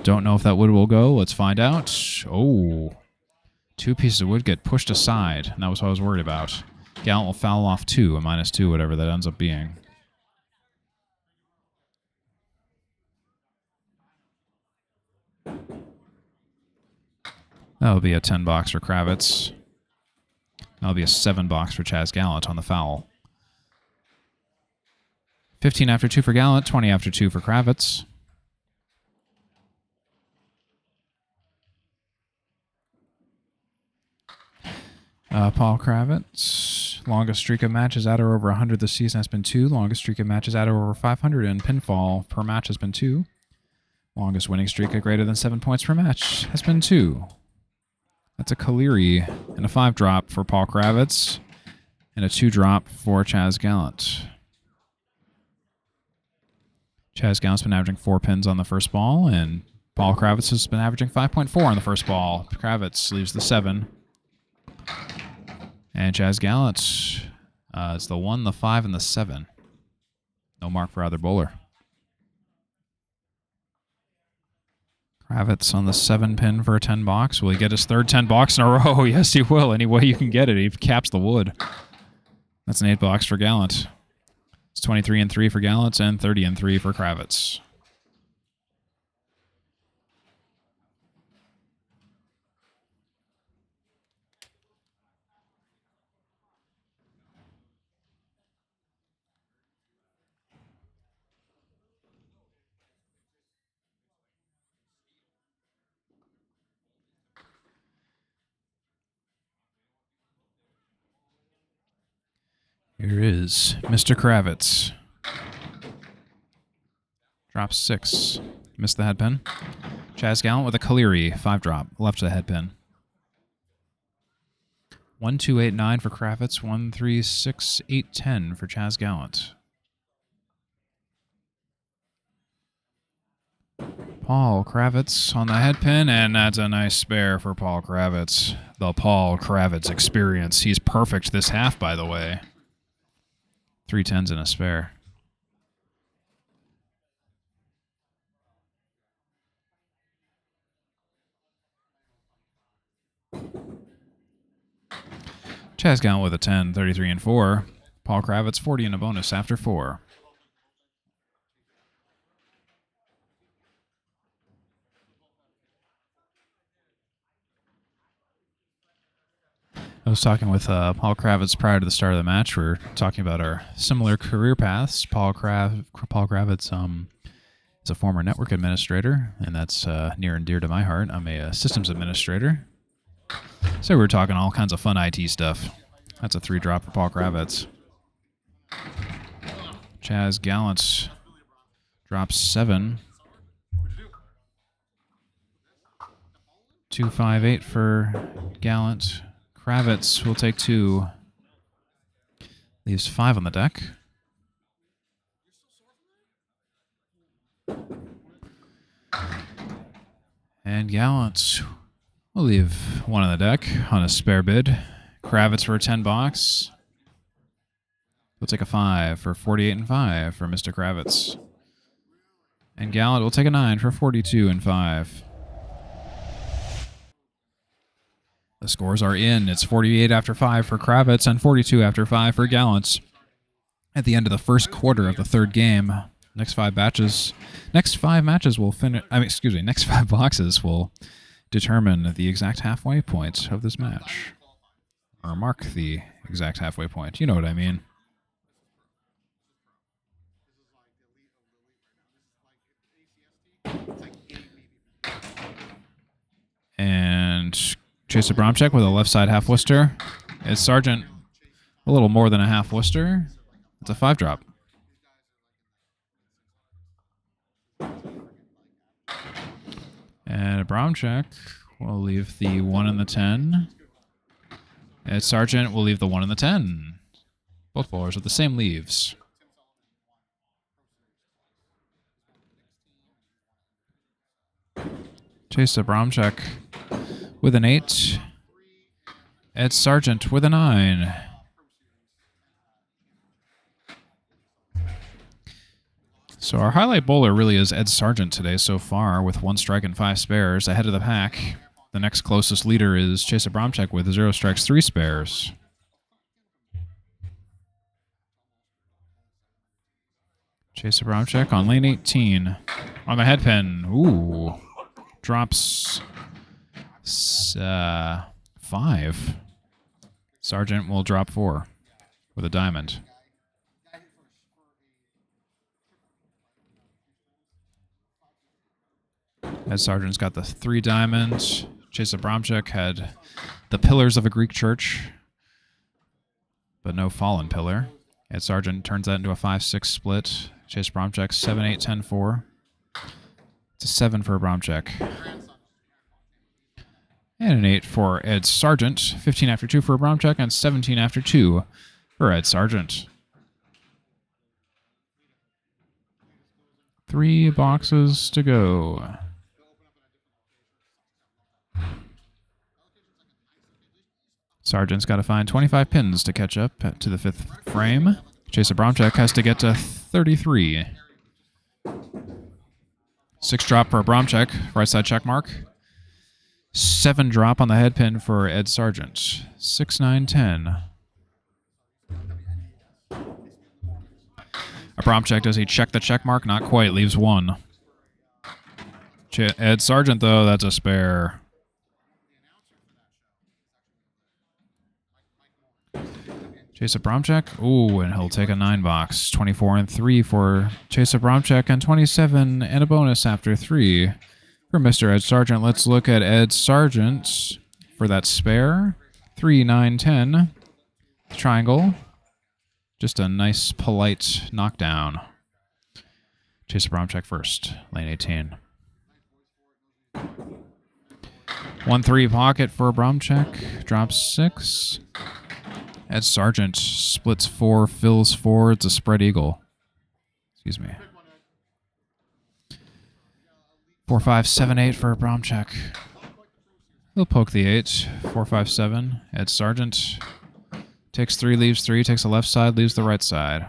Don't know if that wood will go. Let's find out. Oh. 2 pieces of wood get pushed aside. And that was what I was worried about. Gallant will foul off 2, a -2, whatever that ends up being. That'll be a 10 box for Kravitz. That'll be a 7 box for Chas Gallant on the foul. 15 after 2 for Gallant, 20 after 2 for Kravitz. Paul Kravitz, longest streak of matches at or over 100 this season has been 2. Longest streak of matches at or over 500 in pinfall per match has been 2. Longest winning streak at greater than 7 points per match has been 2. That's a Caleri and a 5 drop for Paul Kravitz and a 2 drop for Chas Gallant. Chas Gallant's been averaging 4 pins on the first ball, and Paul Kravitz has been averaging 5.4 on the first ball. Kravitz leaves the 7. And Chas Gallant is the 1, the 5, and the 7. No mark for either bowler. Kravitz on the 7 pin for a 10 box. Will he get his third 10 box in a row? Yes, he will. Any way you can get it. He caps the wood. That's an 8 box for Gallant. It's 23-3 for Gallant and 30-3 for Kravitz. Here is Mr. Kravitz. Drops 6. Missed the head pin. Chas Gallant with a Caleri, 5 drop, left to the head pin. 1, 2, 8, 9 for Kravitz. 1, 3, 6, 8, 10 for Chas Gallant. Paul Kravitz on the head pin, and that's a nice spare for Paul Kravitz. The Paul Kravitz experience. He's perfect this half, by the way. 3 10s and a spare. Chas Gallant with a 10, 33-4. Paul Kravitz 40 in a bonus after 4. I was talking with Paul Kravitz prior to the start of the match. We were talking about our similar career paths. Paul Kravitz is a former network administrator, and that's near and dear to my heart. I'm a systems administrator. So we were talking all kinds of fun IT stuff. That's a 3 drop for Paul Kravitz. Chas Gallant drops 7. 2, 5, 8 for Gallant. Kravitz will take 2. Leaves 5 on the deck. And Gallant will leave 1 on the deck on a spare bid. Kravitz for a 10 box. We'll take a 5 for 48-5 for Mr. Kravitz. And Gallant will take a 9 for 42-5. The scores are in. It's 48 after 5 for Kravitz and 42 after 5 for Gallant. At the end of the first quarter of the third game, next 5 boxes will determine the exact halfway point of this match. Or mark the exact halfway point. You know what I mean. And Chase Abramczyk with a left side half Worcester. Ed Sargent a little more than a half Worcester. It's a 5 drop. And Abramczyk will leave the 1 and the 10. Ed Sargent will leave the 1 and the 10. Both bowlers with the same leaves. Chase Abramczyk with an 8. Ed Sargent with a 9. So our highlight bowler really is Ed Sargent today so far with 1 strike and 5 spares ahead of the pack. The next closest leader is Chase Abramczyk with 0 strikes, 3 spares. Chase Abramczyk on lane 18. On the head pin. Ooh. Drops 5. Sargent will drop 4 with a diamond. Ed Sargent's got the 3 diamonds. Chase Abramczyk had the pillars of a Greek church, but no fallen pillar. Ed Sargent turns that into a 5-6 split. Chase Abramczyk 7, 8, 10, 4. It's a 7 for Abramczyk. And an 8 for Ed Sargent. 15 after 2 for Abramczyk, and 17 after 2 for Ed Sargent. 3 boxes to go. Sargent's got to find 25 pins to catch up to the 5th frame. Chase Abramczyk has to get to 33. 6 drop for Abramczyk, right side check mark. 7 drop on the head pin for Ed Sargent. 6, 9, 10. Abramczyk, does he check the check mark? Not quite. Leaves one. Ed Sargent, though, that's a spare. Chase Abramczyk. Ooh, and he'll take a 9-box. 24 and 3 for Chase Abramczyk, and 27 and a bonus after 3 for Mr. Ed Sargent. Let's look at Ed Sargent for that spare. 3, 9, 10. Triangle. Just a nice, polite knockdown. Chase Abramczyk first. Lane 18. 1-3 pocket for Abramczyk. Drops 6. Ed Sargent splits 4, fills 4. It's a spread eagle. Excuse me. 4, 5, 7, 8 for Abramczyk. He'll poke the 8. 4, 5, 7. Ed Sargent takes 3, leaves 3. Takes the left side, leaves the right side.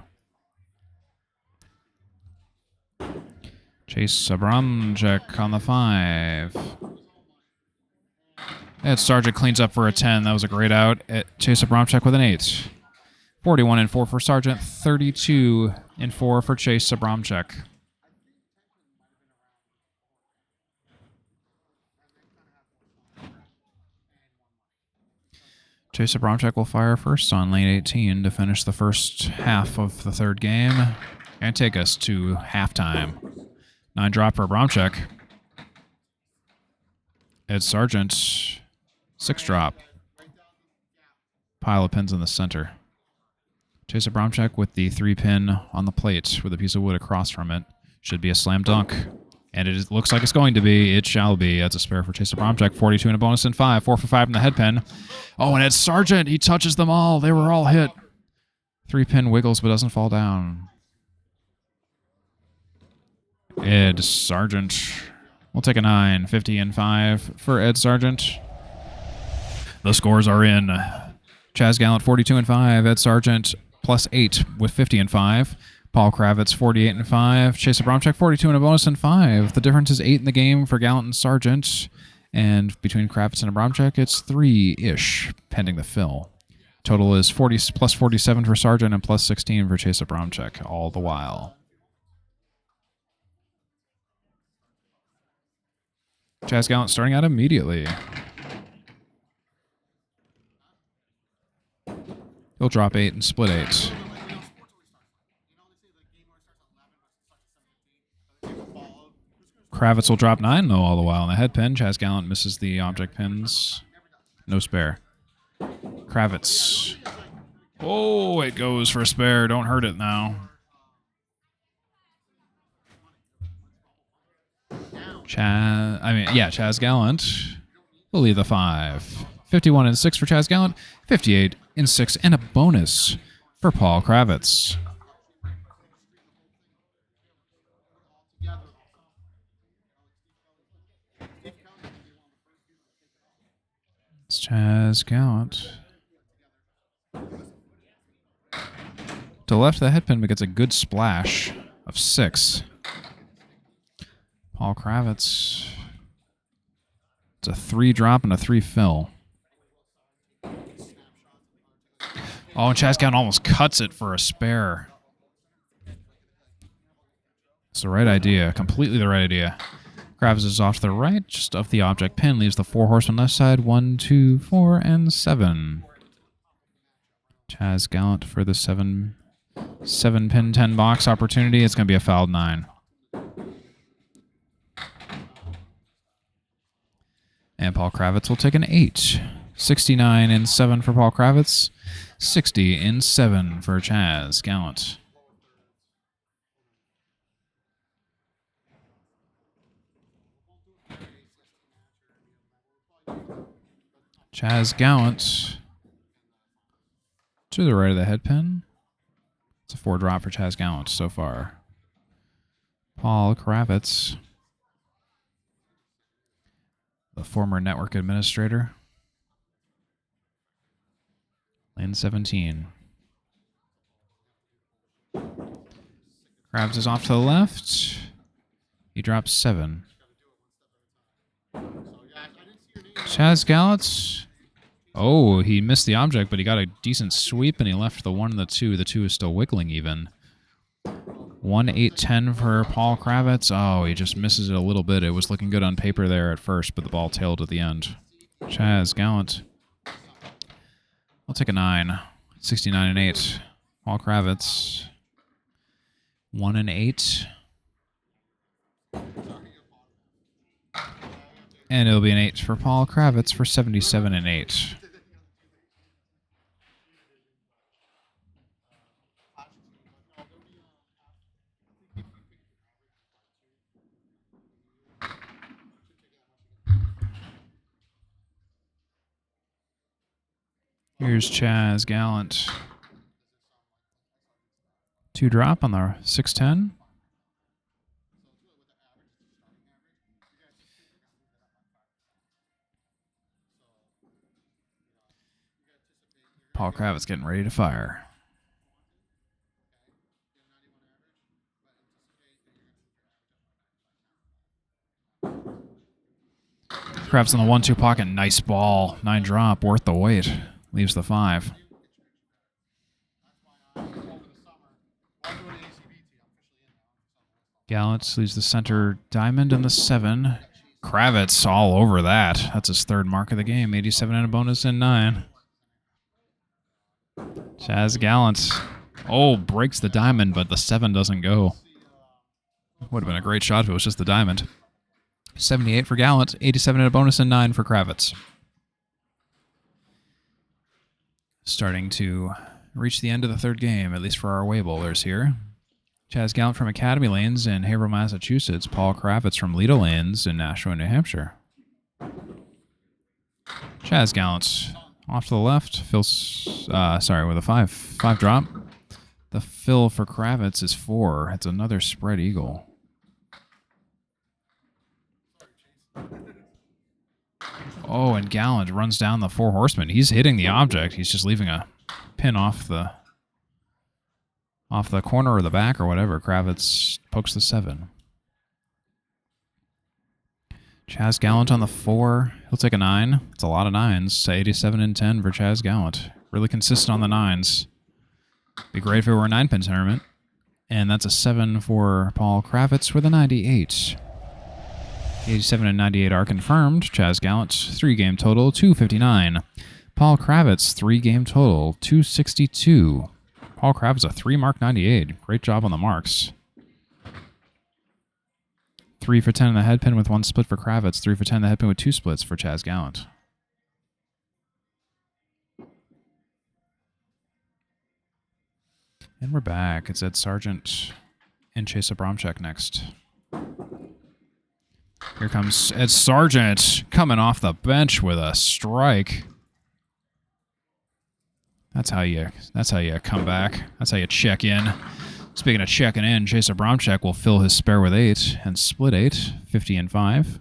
Chase Abramczyk on the 5. Ed Sargent cleans up for a 10. That was a great out. Chase Abramczyk with an 8. 41 and 4 for Sargent. 32 and 4 for Chase Abramczyk. Chase Abramczyk will fire first on lane 18 to finish the first half of the third game and take us to halftime. 9 drop for Abramczyk. Ed Sargent, 6 drop. Pile of pins in the center. Chase Abramczyk with the 3 pin on the plate with a piece of wood across from it. Should be a slam dunk. And it looks like it's going to be. It shall be. That's a spare for Chase Abramczyk. 42 and a bonus in 5. 4 for 5 in the head pin. Oh, and Ed Sargent, he touches them all. They were all hit. 3 pin wiggles but doesn't fall down. Ed Sargent. We'll take a 9. 50 and 5 for Ed Sargent. The scores are in. Chas Gallant, 42 and 5. Ed Sargent, plus 8 with 50 and 5. Paul Kravitz, 48 and 5. Chase Abramczyk, 42 and a bonus and 5. The difference is 8 in the game for Gallant and Sargent. And between Kravitz and Abramczyk, it's 3-ish, pending the fill. Total is 40 plus 47 for Sargent and plus 16 for Chase Abramczyk, all the while. Chas Gallant starting out immediately. He'll drop 8 and split 8. Kravitz will drop 9, though, all the while. In the head pin, Chas Gallant misses the object pins. No spare. Kravitz. Oh, it goes for a spare. Don't hurt it now. Chas Gallant will leave the 5. 51 and 6 for Chas Gallant. 58 and 6 and a bonus for Paul Kravitz. It's Chas Gallant. To the left of the head pin, but gets a good splash of 6. Paul Kravitz. It's a 3 drop and a 3 fill. Oh, and Chas Gallant almost cuts it for a spare. It's the right idea. Completely the right idea. Kravitz is off to the right, just off the object pin. Leaves the 4 horsemen left side. 1, 2, 4, and 7. Chas Gallant for the 7 pin 10 box opportunity. It's going to be a fouled 9. And Paul Kravitz will take an 8. 69 and 7 for Paul Kravitz. 60 and 7 for Chas Gallant. Chas Gallant to the right of the head pin. It's a 4 drop for Chas Gallant so far. Paul Kravitz, the former network administrator. Lane 17. Kravitz is off to the left. He drops 7. Chas Gallant. Oh, he missed the object, but he got a decent sweep, and he left the 1 and the 2. The 2 is still wiggling even. 1-8-10 for Paul Kravitz. Oh, he just misses it a little bit. It was looking good on paper there at first, but the ball tailed at the end. Chas Gallant. I'll take a 9. 69-8. Paul Kravitz. 1-8. And it'll be an 8 for Paul Kravitz for 77-8. Here's Chas Gallant. 2 drop on the 6-10. Paul Kravitz getting ready to fire. Kravitz in the 1-2 pocket. Nice ball. 9 drop. Worth the wait. Leaves the 5. Gallant leaves the center diamond and the 7. Kravitz all over that. That's his 3rd mark of the game. 87 and a bonus in 9. Chas Gallant. Oh, breaks the diamond, but the 7 doesn't go. Would have been a great shot if it was just the diamond. 78 for Gallant. 87 and a bonus in 9 for Kravitz. Starting to reach the end of the 3rd game, at least for our away bowlers here. Chas Gallant from Academy Lanes in Haverhill, Massachusetts. Paul Kravitz from Lido Lanes in Nashua, New Hampshire. Chas Gallant off to the left. With a 5 drop. The fill for Kravitz is 4. It's another spread eagle. Oh, and Gallant runs down the 4 horsemen. He's hitting the object. He's just leaving a pin off the corner or the back or whatever. Kravitz pokes the 7. Chas Gallant on the 4. He'll take a 9. It's a lot of 9s. 87 and 10 for Chas Gallant. Really consistent on the 9s. Be great if it were a 9-pin tournament. And that's a 7 for Paul Kravitz with a 98. 87 and 98 are confirmed. Chas Gallant, 3-game total, 259. Paul Kravitz, 3-game total, 262. Paul Kravitz, a 3-mark 98. Great job on the marks. 3 for 10 in the head pin with 1 split for Kravitz. 3 for 10 in the head pin with 2 splits for Chas Gallant. And we're back. It's Ed Sargent and Chase Abramczyk next. Here comes Ed Sargent coming off the bench with a strike. That's how you come back. That's how you check in. Speaking of checking in, Chase Abramczyk will fill his spare with 8 and split 8, 50 and 5.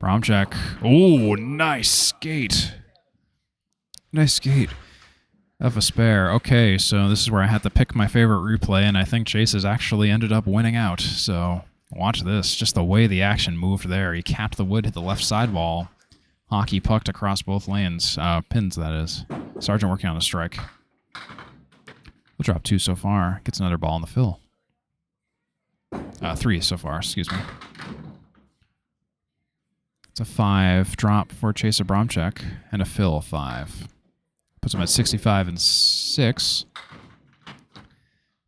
Abramczyk. Oh, nice skate. Nice skate of a spare. Okay, so this is where I had to pick my favorite replay, and I think Chase has actually ended up winning out. So watch this. Just the way the action moved there. He capped the wood, hit the left sidewall. Hockey pucked across both lanes. Pins, that is. Sargent working on a strike. We'll drop 2 so far. Gets another ball in the fill. 3 so far, excuse me. It's a 5 drop for Chase Abramczyk and a fill 5. Puts him at 65 and 6.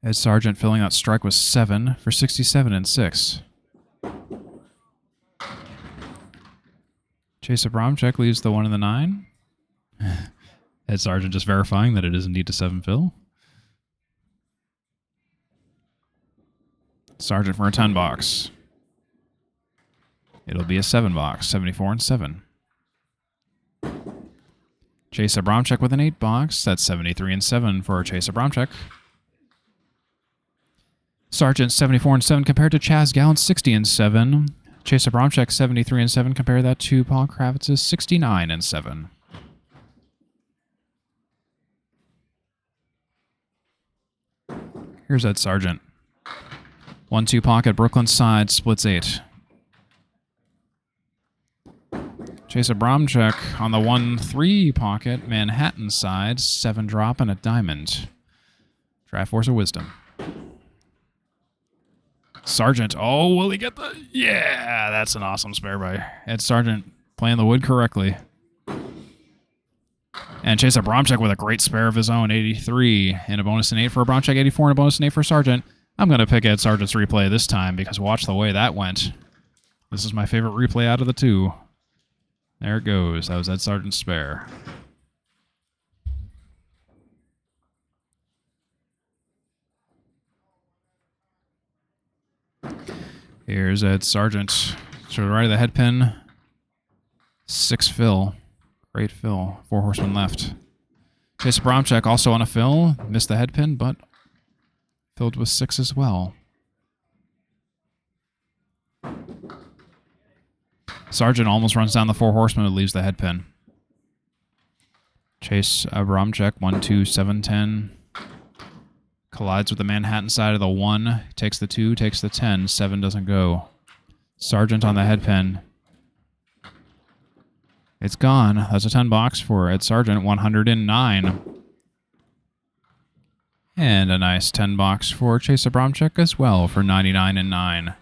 Ed Sargent filling that strike with 7 for 67 and 6. Chase Abramczyk leaves the 1 and the 9. Ed Sargent just verifying that it is indeed a 7 fill. Sargent for a 10 box. It'll be a 7 box, 74 and 7. Chase Abramczyk with an 8 box. That's 73 and 7 for Chase Abramczyk. Sargent 74 and 7 compared to Chas Gallant 60 and 7. Chase Abramczyk 73 and 7. Compare that to Paul Kravitz's 69 and 7. Here's Ed Sargent. 1-2 pocket, Brooklyn side, splits 8. Chase Abramczyk on the 1-3 pocket, Manhattan side, 7 drop and a diamond. Triforce of Wisdom. Sargent. Oh, will he get the... Yeah, that's an awesome spare by Ed Sargent, playing the wood correctly. And Chase Abramczyk with a great spare of his own, 83, and a bonus and 8 for Abramczyk, 84, and a bonus and 8 for Sargent. I'm going to pick Ed Sargent's replay this time because watch the way that went. This is my favorite replay out of the two. There it goes. That was Ed Sargent's spare. Here's Ed Sargent. To the right of the head pin. 6 fill. Great fill. 4 horsemen left. Chase Abramczyk also on a fill. Missed the head pin, but filled with 6 as well. Sargent almost runs down the 4 horsemen and leaves the head pin. Chase Abramczyk, 1, 2, 7, 10. Collides with the Manhattan side of the 1. Takes the 2, takes the 10. 7 doesn't go. Sargent on the head pin. It's gone. That's a 10 box for Ed Sargent, 109. And a nice 10 box for Chase Abramczyk as well for 99 and 9.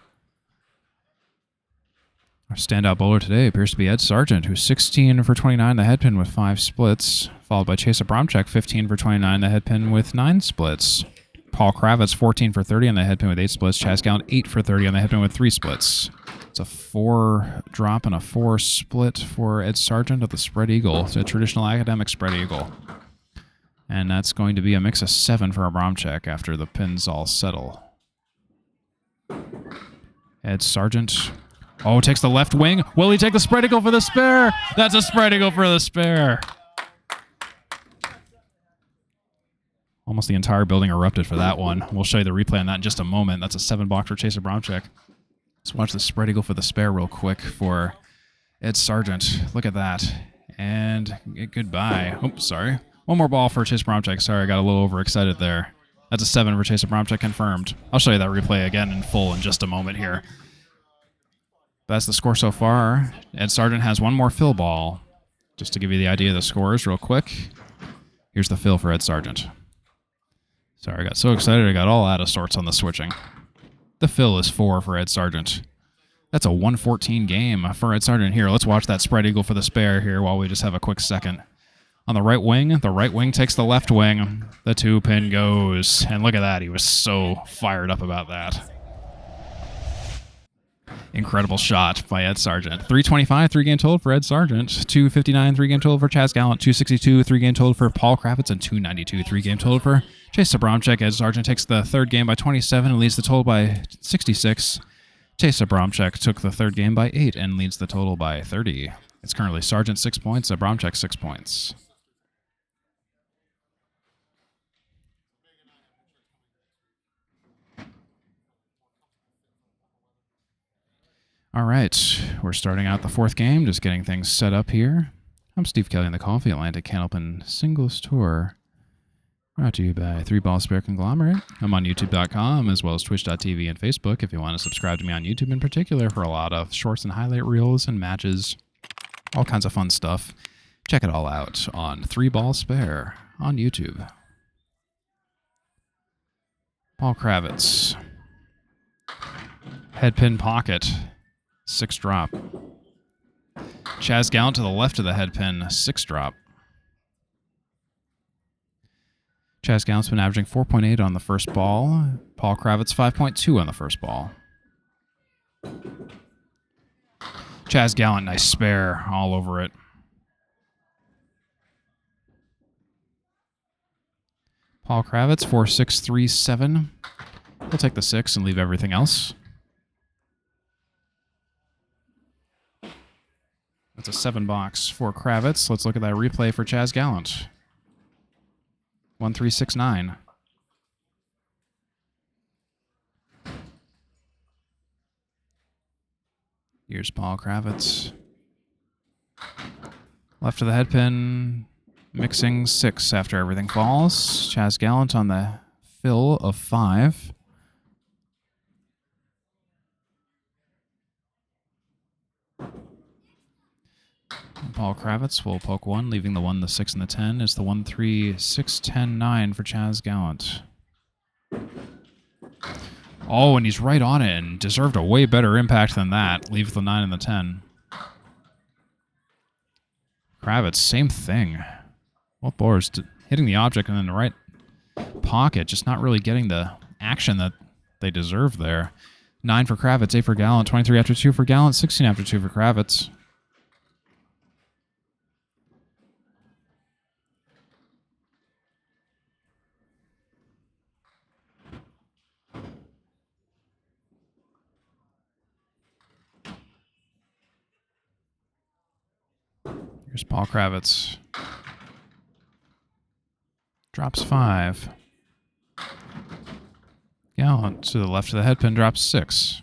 Our standout bowler today appears to be Ed Sargent, who's 16 for 29, the head pin with 5 splits, followed by Chase Abramczyk, 15 for 29, the head pin with 9 splits. Paul Kravitz, 14 for 30 on the head pin with 8 splits. Chas Gallant, 8 for 30 on the head pin with 3 splits. It's a 4 drop and a 4 split for Ed Sargent of the spread eagle. It's a traditional academic spread eagle. And that's going to be a mix of 7 for Abramczyk after the pins all settle. Ed Sargent. Oh, takes the left wing. Will he take the spread eagle for the spare? That's a spread eagle for the spare. Almost the entire building erupted for that one. We'll show you the replay on that in just a moment. That's a 7 box for Chase Abramczyk. Let's watch the spread eagle for the spare real quick for Ed Sargent. Look at that. And goodbye. Oops, sorry. One more ball for Chase Abramczyk. Sorry, I got a little overexcited there. That's a 7 for Chase Abramczyk confirmed. I'll show you that replay again in full in just a moment here. That's the score so far. Ed Sargent has 1 more fill ball. Just to give you the idea of the scores real quick. Here's the fill for Ed Sargent. Sorry, I got so excited I got all out of sorts on the switching. The fill is 4 for Ed Sargent. That's a 114 game for Ed Sargent here. Let's watch that spread eagle for the spare here while we just have a quick second. On the right wing takes the left wing. The 2 pin goes. And look at that. He was so fired up about that. Incredible shot by Ed Sargent. 325, 3-game total for Ed Sargent. 259, 3-game total for Chas Gallant. 262, 3-game total for Paul Kravitz. And 292, 3-game total for Chase Abramczyk. Ed Sargent takes the 3rd game by 27 and leads the total by 66. Chase Abramczyk took the 3rd game by 8 and leads the total by 30. It's currently Sargent 6 points, Abramczyk 6 points. All right, we're starting out the 4th game, just getting things set up here. I'm Steve Kelly on the Coffee Atlantic Candlepin Singles Tour. Brought to you by 3 Ball Spare Conglomerate. I'm on YouTube.com as well as Twitch.tv and Facebook if you want to subscribe to me on YouTube in particular for a lot of shorts and highlight reels and matches. All kinds of fun stuff. Check it all out on 3 Ball Spare on YouTube. Paul Kravitz. Headpin pocket. 6 drop. Chas Gallant to the left of the head pin, 6 drop. Chas Gallant's been averaging 4.8 on the first ball. Paul Kravitz 5.2 on the first ball. Chas Gallant, nice spare all over it. Paul Kravitz 4.6, 3.7. We'll take the 6 and leave everything else. That's a 7 box for Kravitz. Let's look at that replay for Chas Gallant. 1.369. Here's Paul Kravitz. Left of the head pin, mixing 6 after everything falls. Chas Gallant on the fill of 5. Paul Kravitz will poke 1, leaving the 1, the 6, and the 10. It's the 1, 3, 6, 10, 9 for Chas Gallant. Oh, and he's right on it and deserved a way better impact than that. Leaves the 9 and the 10. Kravitz, same thing. Both bowlers hitting the object and in the right pocket, just not really getting the action that they deserve there. 9 for Kravitz, 8 for Gallant, 23 after 2 for Gallant, 16 after 2 for Kravitz. Here's Paul Kravitz. Drops 5. Gallant to the left of the head pin, drops 6.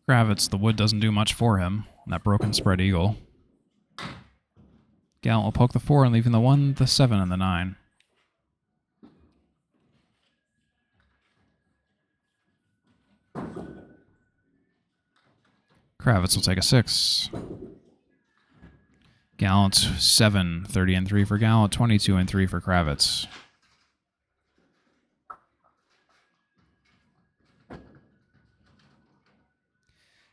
Kravitz, the wood doesn't do much for him. That broken spread eagle. Gallant will poke the 4 and leaving the 1, the 7, and the 9. Kravitz will take a 6. Gallant, 7, 30 and 3 for Gallant, 22 and 3 for Kravitz.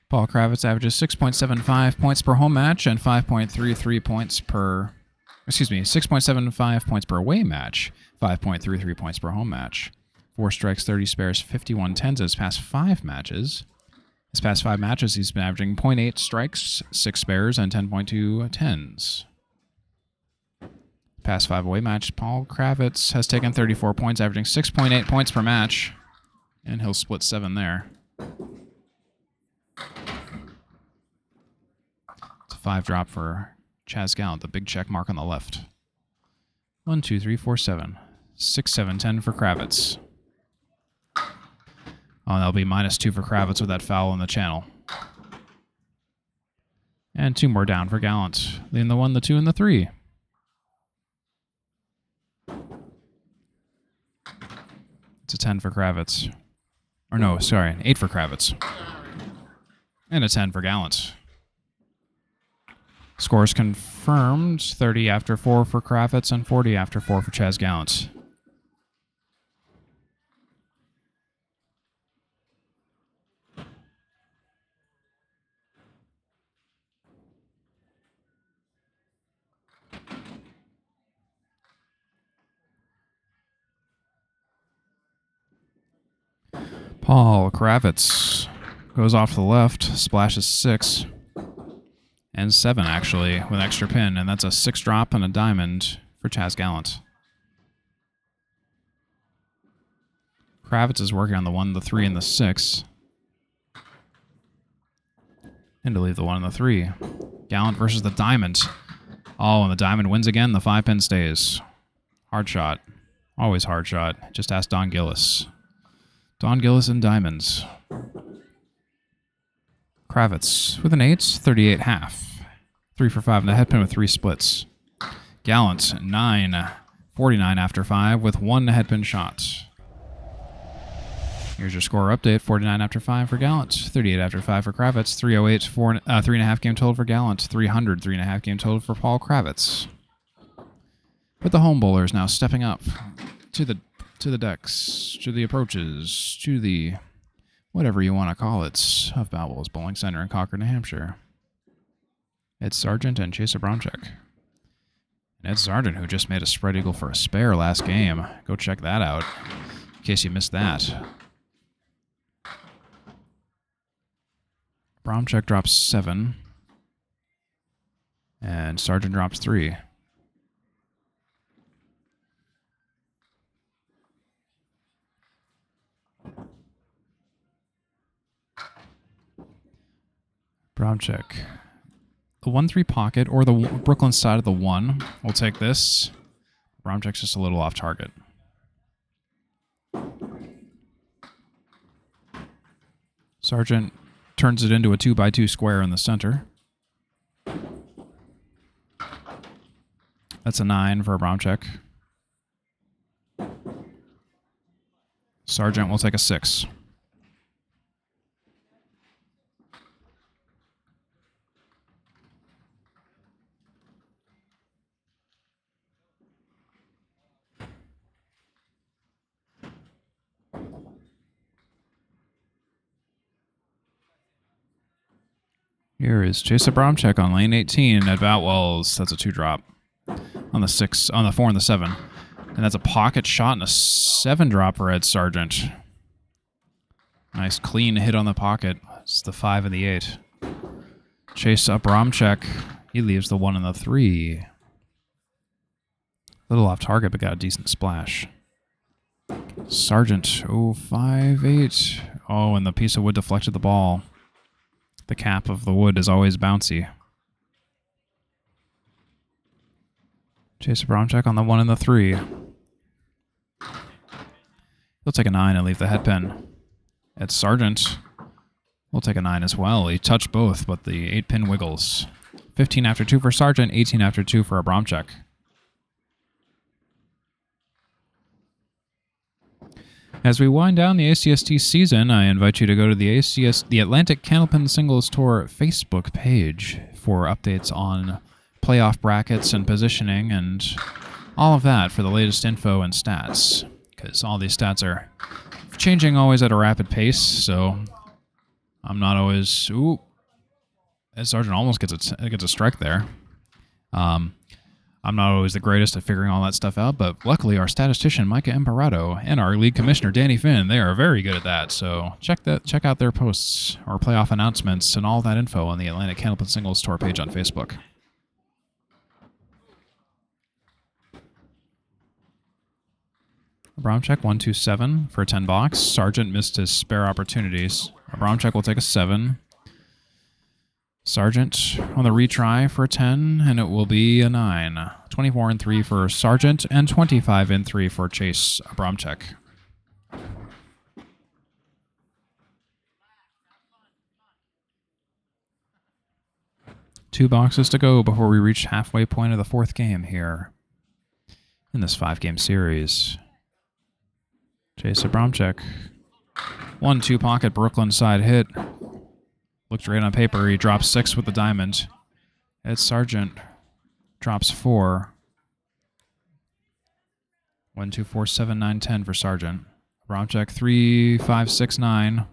Paul Kravitz averages 6.75 points per home match and 5.33 points per... 6.75 points per away match, 5.33 points per home match. 4 strikes, 30 spares, 51 tens in his past 5 matches. His past 5 matches, he's been averaging 0.8 strikes, 6 spares, and 10.2 tens. Past 5 away match, Paul Kravitz has taken 34 points, averaging 6.8 points per match, and he'll split 7 there. It's a 5 drop for Chas Gallant, the big check mark on the left. 1, 2, 3, 4, 7. 6, 7, 10 for Kravitz. Oh, that'll be -2 for Kravitz with that foul in the channel. And 2 more down for Gallant, leaving the 1, the 2, and the 3. It's a 10 for Kravitz. Or no, sorry, an 8 for Kravitz. And a 10 for Gallant. Scores confirmed, 30 after 4 for Kravitz and 40 after 4 for Chas Gallant. Paul Kravitz goes off to the left, splashes 6, and 7 actually, with extra pin, and that's a 6 drop and a diamond for Chas Gallant. Kravitz is working on the 1, the 3, and the 6. And to leave the 1 and the 3. Gallant versus the diamond. Oh, and the diamond wins again, the 5 pin stays. Hard shot. Always hard shot. Just ask Don Gillis. Don Gillis and diamonds. Kravitz with an 8, 38 half. 3 for 5 in the head pin with 3 splits. Gallant, 9, 49 after 5 with 1 head pin shot. Here's your score update. 49 after 5 for Gallant, 38 after 5 for Kravitz, 308, 3.5 game total for Gallant, 300, 3.5 game total for Paul Kravitz. With the home bowlers now stepping up to the decks, to the approaches, to the whatever you want to call it, of Boutwells Bowling Center in Concord, New Hampshire. Ed Sargent and Chase Abramczyk. And Ed Sargent, who just made a spread eagle for a spare last game. Go check that out, in case you missed that. Abramczyk drops 7. And Sargent drops 3. Abramczyk. The 1-3 pocket, or the Brooklyn side of the 1. We'll take this. Abramczyk's just a little off target. Sargent turns it into a 2x2 square in the center. That's a 9 for Abramczyk. Sargent will take a 6. Here is Chase Abramczyk on lane 18 at Boutwells. That's a 2-drop. On the 6, on the 4 and the 7. And that's a pocket shot and a 7-drop for Ed Sargent. Nice clean hit on the pocket. It's the 5 and the 8. Chase Abramczyk, he leaves the 1 and the 3. A little off target, but got a decent splash. Sargent, 5-8. Oh, and the piece of wood deflected the ball. The cap of the wood is always bouncy. Chase Abramczyk on the 1 and the 3. He'll take a 9 and leave the head pin. Ed Sargent will take a 9 as well. He touched both, but the 8-pin wiggles. 15 after 2 for Sargent, 18 after 2 for Abramczyk. As we wind down the ACST season, I invite you to go to the Atlantic Candlepin Singles Tour Facebook page for updates on playoff brackets and positioning and all of that for the latest info and stats. Because all these stats are changing always at a rapid pace, so I'm not always... Ooh. Ed Sargent almost gets a strike there. I'm not always the greatest at figuring all that stuff out, but luckily our statistician Micah Imparato and our league commissioner Danny Finn, they are very good at that. So check out their posts or playoff announcements and all that info on the Atlantic Candlepin Singles Tour page on Facebook. Abramczyk 1-2-7 for a 10 box. Sargent missed his spare opportunities. Abramczyk will take a 7. Sargent on the retry for a 10, and it will be a 9. 24 and 3 for Sargent, and 25 and 3 for Chase Abramczyk. Two boxes to go before we reach halfway point of the 4th game here in this 5-game series. Chase Abramczyk. 1-2 pocket Brooklyn side hit. Looked great on paper. He drops 6 with the diamond. Ed Sargent drops 4. 1, 2, 4, 7, 9, 10 for Sargent. Abramczyk 3, 5, 6, 9.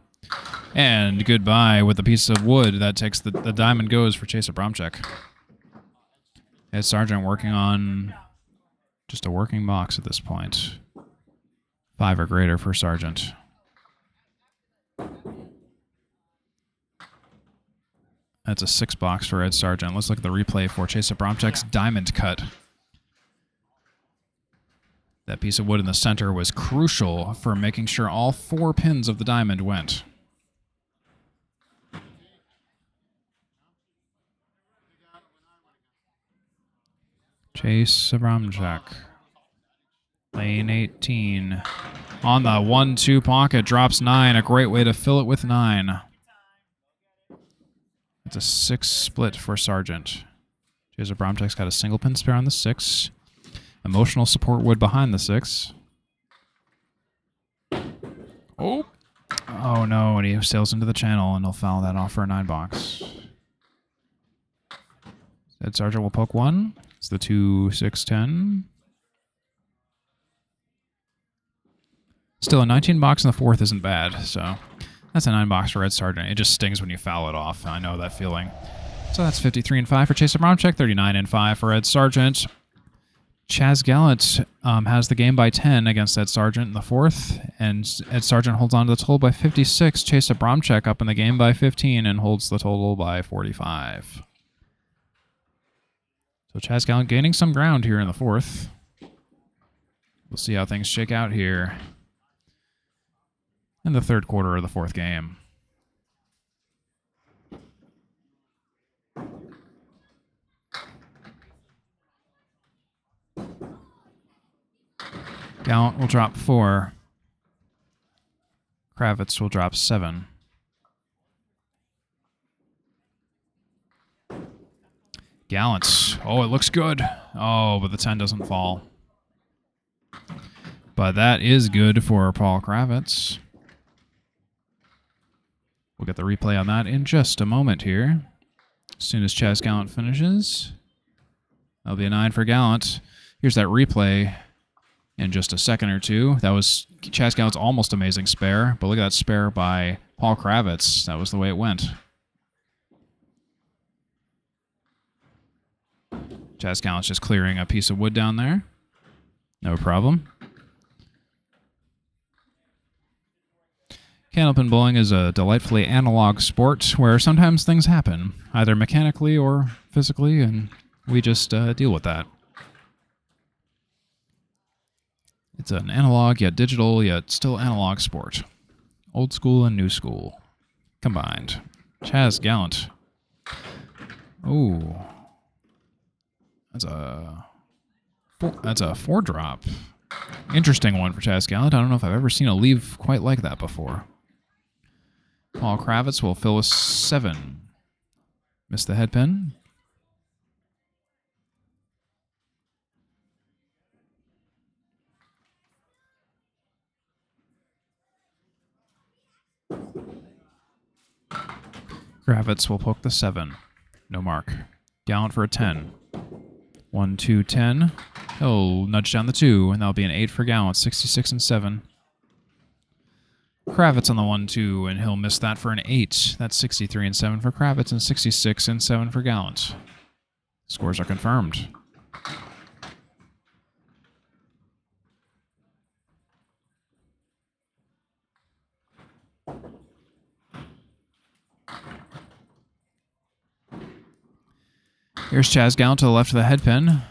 And goodbye with the piece of wood. That takes the diamond goes for Chase Abramczyk. Ed Sargent working on just a working box at this point. 5 or greater for Sargent. That's a 6 box for Ed Sargent. Let's look at the replay for Chase Abramczyk's diamond cut. That piece of wood in the center was crucial for making sure all 4 pins of the diamond went. Chase Abramczyk. Lane 18. On the 1-2 pocket, drops 9. A great way to fill it with 9. It's a 6 split for Sargent. Chase Abramczyk's got a single pin spare on the 6. Emotional support wood behind the 6. Oh no, and he sails into the channel, and he'll foul that off for a 9 box. Ed Sargent will poke 1. It's the 2, 6, 10. Still, a 19 box in the 4th isn't bad, so that's a 9 box for Ed Sargent. It just stings when you foul it off. I know that feeling. So that's 53 and 5 for Chase Abramczyk, 39 and 5 for Ed Sargent. Chas Gallant has the game by 10 against Ed Sargent in the 4th, and Ed Sargent holds on to the total by 56. Chase Abramczyk up in the game by 15 and holds the total by 45. So Chas Gallant gaining some ground here in the 4th. We'll see how things shake out here in the 3rd quarter of the 4th game. Gallant will drop 4. Kravitz will drop 7. Gallant. Oh, it looks good. Oh, but the 10 doesn't fall. But that is good for Paul Kravitz. We'll get the replay on that in just a moment here. As soon as Chas Gallant finishes. That'll be a 9 for Gallant. Here's that replay in just a second or two. That was Chas Gallant's almost amazing spare, but look at that spare by Paul Kravitz. That was the way it went. Chas Gallant's just clearing a piece of wood down there. No problem. Candlepin bowling is a delightfully analog sport where sometimes things happen, either mechanically or physically, and we just deal with that. It's an analog, yet digital, yet still analog sport. Old school and new school combined. Chas Gallant. Oh, that's a 4-drop. Interesting one for Chas Gallant. I don't know if I've ever seen a leave quite like that before. Paul Kravitz will fill with 7. Missed the head pin. Kravitz will poke the 7. No mark. Gallant for a 10. 1, 2, 10. He'll nudge down the 2, and that'll be an 8 for Gallant. 66 and 7. Kravitz on the 1, 2, and he'll miss that for an 8. That's 63 and 7 for Kravitz, and 66 and 7 for Gallant. Scores are confirmed. Here's Chas Gallant to the left of the head pin.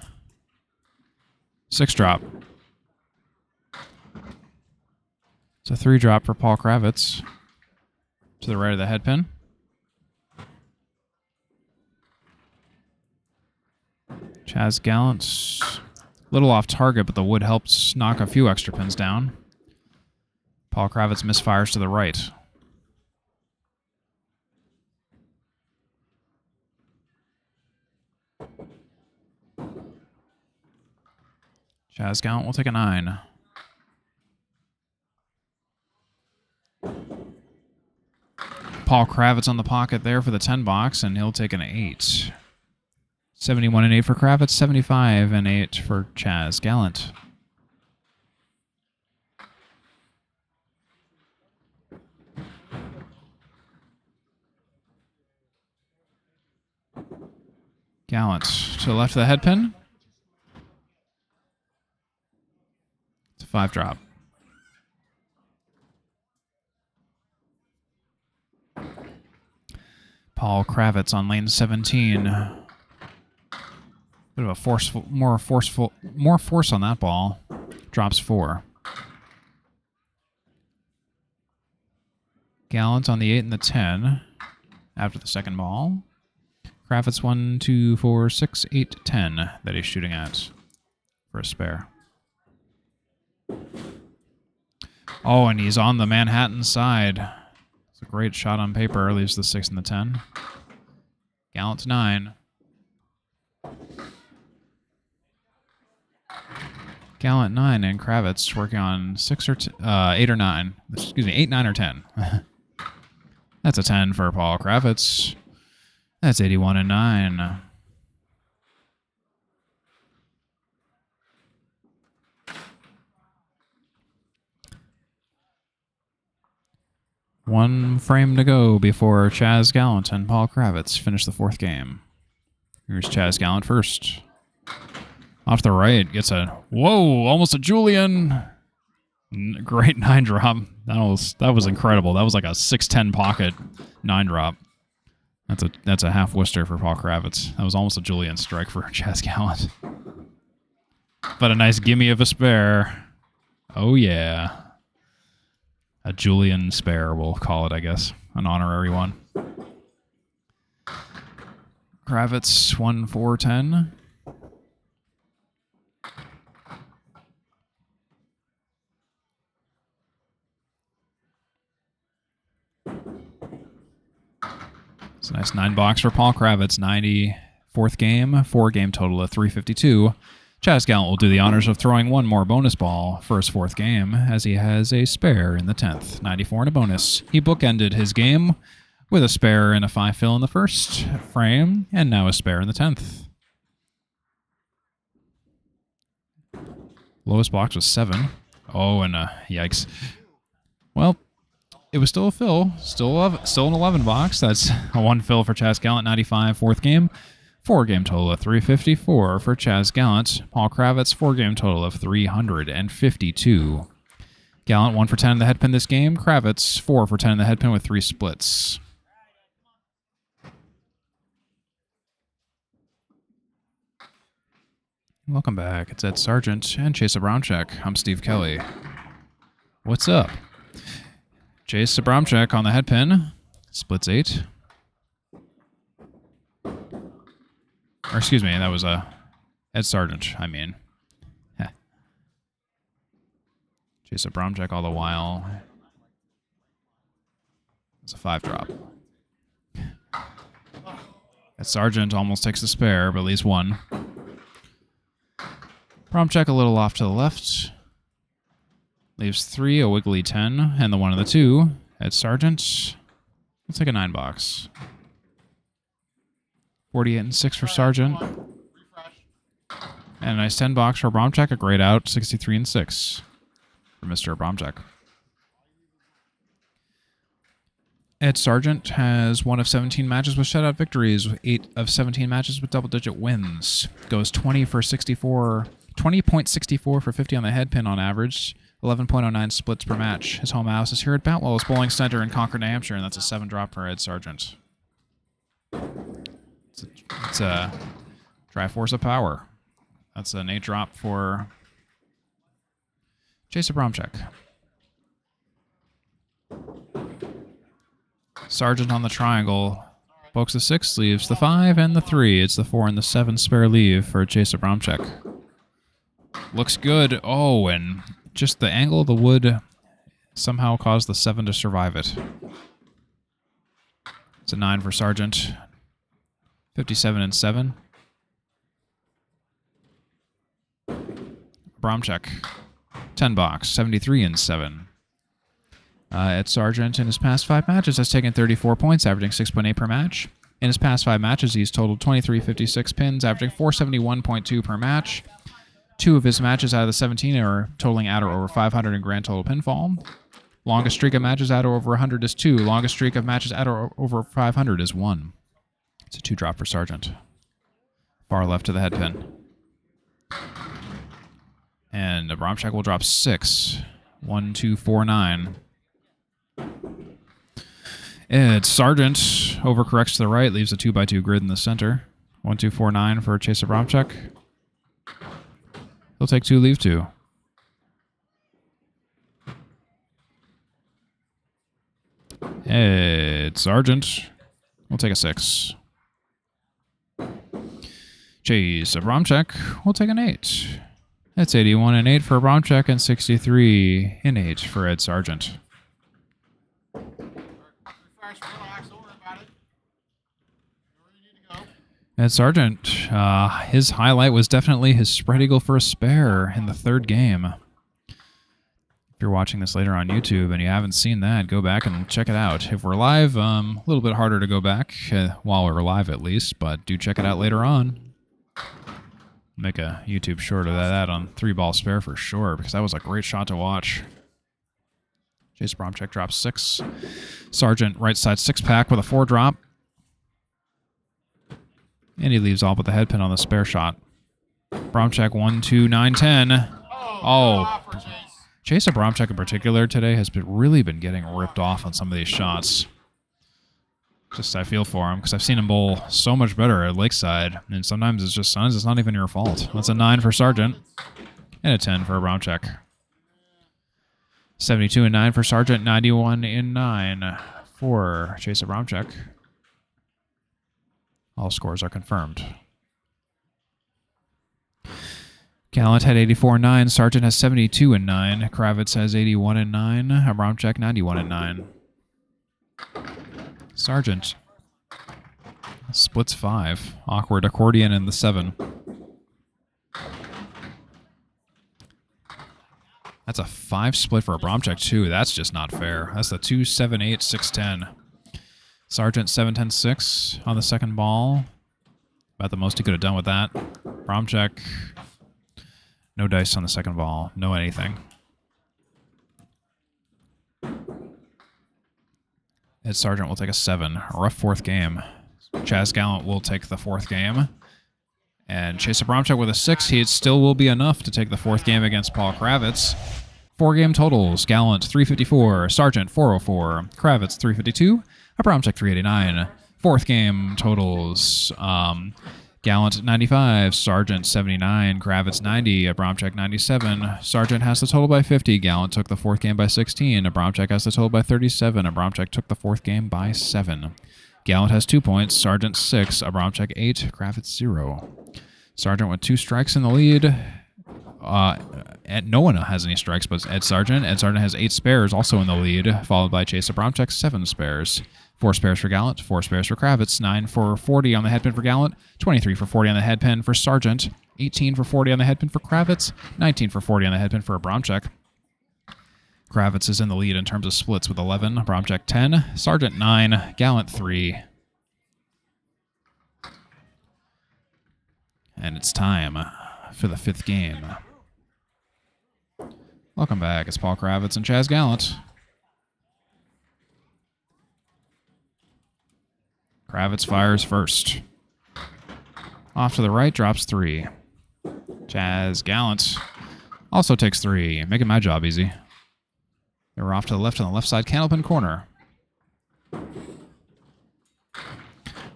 6-drop. It's a 3-drop for Paul Kravitz. To the right of the head pin. Chas Gallant, a little off target, but the wood helps knock a few extra pins down. Paul Kravitz misfires to the right. Chas Gallant will take a 9. Paul Kravitz on the pocket there for the 10 box, and he'll take an 8. 71 and 8 for Kravitz, 75 and 8 for Chas Gallant. Gallant to the left of the head pin. It's a 5-drop. Paul Kravitz on lane 17. Bit of a forceful, more force on that ball. Drops 4. Gallant on the 8 and the 10 after the second ball. Kravitz 1, 2, 4, 6, 8, 10 that he's shooting at for a spare. Oh, and he's on the Manhattan side. It's a great shot on paper. Leaves the 6 and the 10. Gallant 9. Gallant 9 and Kravitz working on 8 or 9. Excuse me, 8, 9, or 10. That's a 10 for Paul Kravitz. That's 81 and 9. One frame to go before Chas Gallant and Paul Kravitz finish the 4th game. Here's Chas Gallant first. Off the right, gets a, whoa, almost a Julian. Great 9-drop. That was incredible. That was like a 6-10 pocket 9-drop. That's a half Worcester for Paul Kravitz. That was almost a Julian strike for Chas Gallant. But a nice gimme of a spare. Oh yeah. A Julian spare, we'll call it, I guess. An honorary one. Kravitz 1, 4, 10. It's a nice 9-box for Paul Kravitz. 94th game, 4-game total of 352. Chas Gallant will do the honors of throwing one more bonus ball for his 4th game, as he has a spare in the 10th. 94 and a bonus. He bookended his game with a spare and a 5-fill in the 1st frame, and now a spare in the 10th. Lowest box was 7. Oh, and yikes. Well, it was still a fill. Still an 11 box. That's a 1 fill for Chas Gallant, 95, 4th game. 4-game total of 354 for Chas Gallant. Paul Kravitz, 4-game total of 352. Gallant 1 for 10 in the head pin this game. Kravitz 4 for 10 in the head pin with 3 splits. Welcome back. It's Ed Sargent and Chase Abramczyk. I'm Steve Kelly. What's up? Chase Abramczyk on the head pin. Splits 8. Or excuse me, that was Ed Sargent, I mean. Heh. Chase Abramczyk all the while. It's a 5-drop. Ed Sargent almost takes the spare, but leaves 1. Abramczyk a little off to the left. Leaves 3, a wiggly 10, and the 1 and the 2. Ed Sargent. Let's take a 9 box. 48 and 6 for Sargent. And a nice 10 box for Abramczyk. A grayed out, 63 and 6 for Mr. Abramczyk. Ed Sargent has 1 of 17 matches with shutout victories, 8 of 17 matches with double-digit wins. Goes 20.64 for 50 on the head pin on average. 11.09 splits per match. His home house is here at Boutwells Bowling Center in Concord, New Hampshire, and that's a 7-drop for Ed Sargent. It's a Triforce of Power. That's an 8-drop for Chase Abramczyk. Sargent on the triangle. Pokes the 6, leaves the 5 and the 3. It's the 4 and the 7 spare leave for Chase Abramczyk. Looks good. Oh, and just the angle of the wood somehow caused the 7 to survive it. It's a 9 for Sargent. 57 and 7. Abramczyk, 10 box, 73 and 7. Ed Sargent in his past 5 matches has taken 34 points, averaging 6.8 per match. In his past 5 matches, he's totaled 23.56 pins, averaging 471.2 per match. 2 of his matches out of the 17 are totaling at or over 500 in grand total pinfall. Longest streak of matches at or over 100 is 2. Longest streak of matches at or over 500 is 1. It's a 2-drop for Sargent. Far left to the head pin. And Abramczyk will drop 6. 1, 2, 4, 9. Ed Sargent overcorrects to the right, leaves a 2x2 grid in the center. 1, 2, 4, 9 for Chase Abramczyk. He'll take 2, leave 2. Ed Sargent will take a 6. Chase Abramczyk will take an 8. That's 81 and 8 for Abramczyk and 63 and 8 for Ed Sargent. Ed Sargent, his highlight was definitely his spread eagle for a spare in the 3rd game. If you're watching this later on YouTube and you haven't seen that, go back and check it out. If we're live, a little bit harder to go back, while we're live at least, but do check it out later on. Make a YouTube short of that on 3-ball spare for sure, because that was a great shot to watch. Chase Abramczyk drops 6. Sargent right side 6-pack with a 4-drop. And he leaves all but the head pin on the spare shot. Abramczyk 1, 2, 9, 10. Oh, Chase Abramczyk in particular today has really been getting ripped off on some of these shots. Just I feel for him because I've seen him bowl so much better at Lakeside, and sometimes it's not even your fault. That's a 9 for Sargent and a 10 for Abramczyk. 72 and 9 for Sargent, 91 and 9 for Chase Abramczyk. All scores are confirmed. Gallant had 84 and 9. Sargent has 72 and 9. Kravitz has 81 and 9. Abramczyk 91 and 9. Sargent splits 5. Awkward accordion in the 7. That's a 5 split for Abramczyk too. That's just not fair. That's the 2, 7, 8, 6, 10. Sargent 7, 10, 6 on the second ball. About the most he could have done with that. Abramczyk, no dice on the second ball. No anything. Ed Sargent will take a 7. A rough 4th game. Chas Gallant will take the 4th game. And Chase Abramczyk with a 6. He still will be enough to take the 4th game against Paul Kravitz. 4-game totals: Gallant 354, Sargent 404, Kravitz 352, Abramczyk 389. 4th game totals: Gallant 95, Sargent 79, Kravitz 90, Abramczyk 97. Sargent has the total by 50. Gallant took the 4th game by 16. Abramczyk has the total by 37. Abramczyk took the 4th game by 7. Gallant has 2 points, Sargent 6, Abramczyk 8, Kravitz 0. Sargent with 2 strikes in the lead. No one has any strikes but Ed Sargent. Ed Sargent has 8 spares also in the lead, followed by Chase Abramczyk, 7 spares. 4 spares for Gallant, 4 spares for Kravitz, 9 for 40 on the headpin for Gallant, 23 for 40 on the headpin for Sargent, 18 for 40 on the headpin for Kravitz, 19 for 40 on the headpin for Abramczyk. Kravitz is in the lead in terms of splits with 11, Abramczyk 10, Sargent 9, Gallant 3. And it's time for the 5th game. Welcome back. It's Paul Kravitz and Chas Gallant. Kravitz fires first. Off to the right, drops 3. Chas Gallant also takes 3, making my job easy. They were off to the left on the left side, Candlepin corner.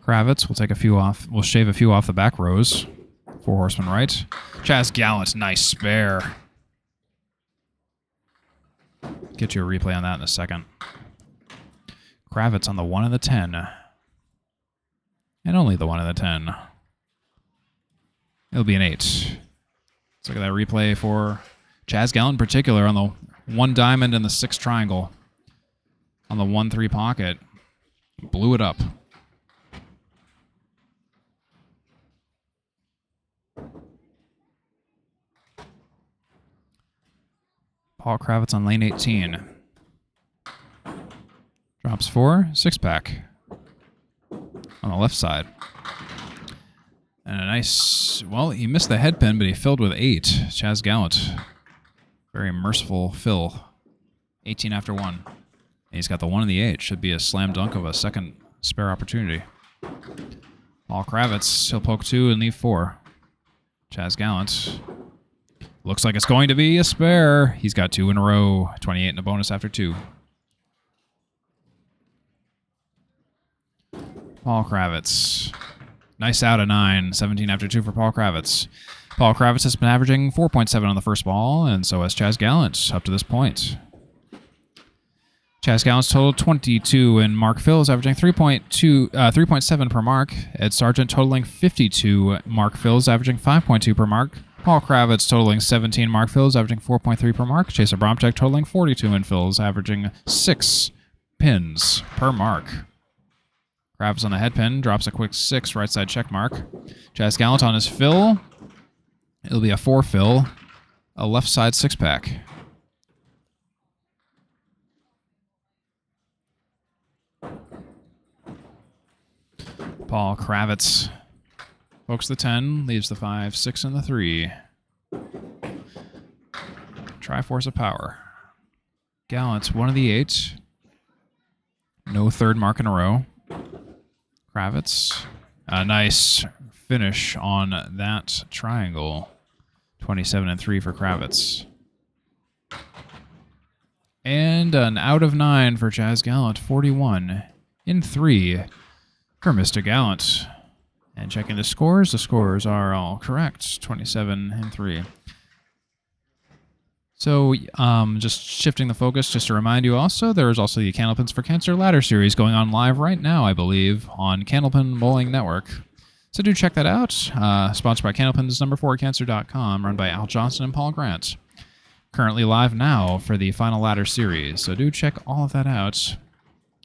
Kravitz will take a few off. Will shave a few off the back rows. 4 horsemen right. Chas Gallant, nice spare. Get you a replay on that in a second. Kravitz on the 1 and the 10. And only the 1 and the 10. It'll be an 8. Let's look at that replay for Chas Gallant in particular on the 1 diamond and the 6 triangle. On the 1-3 pocket. Blew it up. Paul Kravitz on lane 18. Drops 4, 6-pack. On the left side. And a nice, well, he missed the headpin, but he filled with 8. Chas Gallant. Very merciful fill. 18 after 1. And he's got the 1 and the 8. Should be a slam dunk of a second spare opportunity. Paul Kravitz, he'll poke 2 and leave 4. Chas Gallant. Looks like it's going to be a spare. He's got 2 in a row. 28 and a bonus after 2. Paul Kravitz. Nice out of 9. 17 after 2 for Paul Kravitz. Paul Kravitz has been averaging 4.7 on the first ball, and so has Chas Gallant up to this point. Chas Gallant's total 22, and Mark Phil's averaging 3.7 per mark. Ed Sargent totaling 52. Mark Phil's averaging 5.2 per mark. Paul Kravitz totaling 17. Mark Phil's averaging 4.3 per mark. Chase Abramczyk totaling 42, and Phil's averaging 6 pins per mark. Kravitz on the head pin, drops a quick 6, right side check mark. Chas Gallant on his fill. It'll be a 4 fill, a left side 6-pack. Paul Kravitz pokes the 10, leaves the 5, 6, and the 3. Triforce of power. Gallant, 1 of the 8. No third mark in a row. Kravitz, a nice finish on that triangle. 27 and 3 for Kravitz. And an out of 9 for Chas Gallant. 41 in 3 for Mr. Gallant. And checking the scores are all correct. 27 and 3. So, just shifting the focus, just to remind you also, there is also the Candlepins for Cancer ladder series going on live right now, I believe, on Candlepin Bowling Network. So do check that out. Sponsored by Candlepins, number4cancer.com, run by Al Johnson and Paul Grant. Currently live now for the final ladder series. So do check all of that out.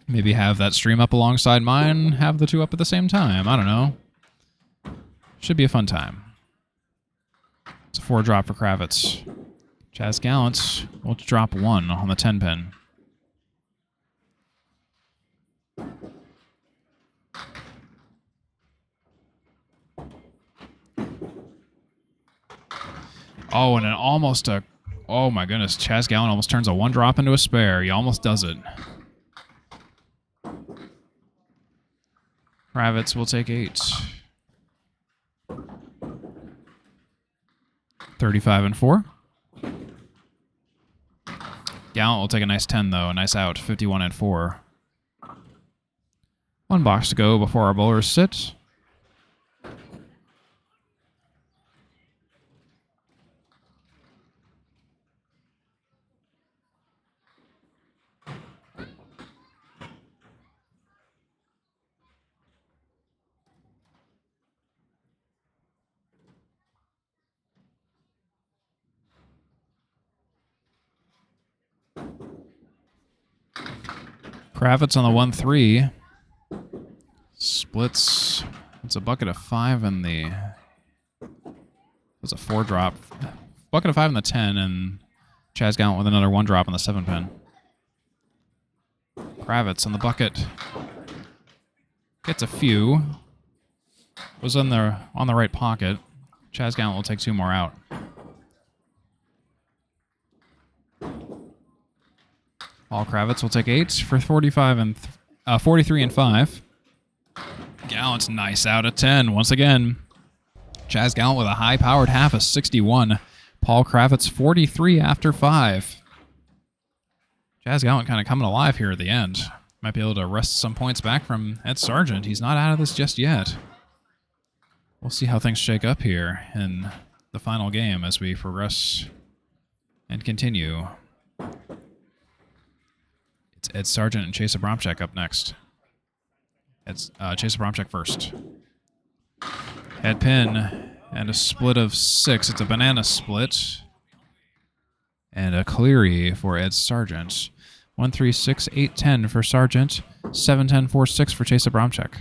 Maybe have that stream up alongside mine, have the two up at the same time. I don't know. Should be a fun time. It's a 4 drop for Kravitz. Chas Gallant will drop 1 on the 10 pin. Oh, and oh my goodness, Chas Gallant almost turns a 1 drop into a spare. He almost does it. Kravitz will take 8. 35 and 4. Gallant will take a nice 10, though. A nice out. 51 and 4. 1 box to go before our bowlers sit. Kravitz on the 1-3. Splits. It's a bucket of 5 in the... It's a 4 drop. Bucket of 5 in the 10, and Chas Gallant with another 1 drop on the 7 pin. Kravitz on the bucket. Gets a few. Was on the right pocket. Chas Gallant will take 2 more out. Paul Kravitz will take 8 for 43 and 5. Gallant's nice out at 10 once again. Chas Gallant with a high-powered half of 61. Paul Kravitz 43 after 5. Chas Gallant kind of coming alive here at the end. Might be able to wrest some points back from Ed Sargent. He's not out of this just yet. We'll see how things shake up here in the final game as we progress and continue. It's Ed Sargent and Chase Abramczyk up next. It's Chase Abramczyk first. Head pin and a split of 6. It's a banana split. And a cleary for Ed Sargent. 1, 3, 6, 8, 10 for Sargent. 7, 10, 4, 6 for Chase Abramczyk.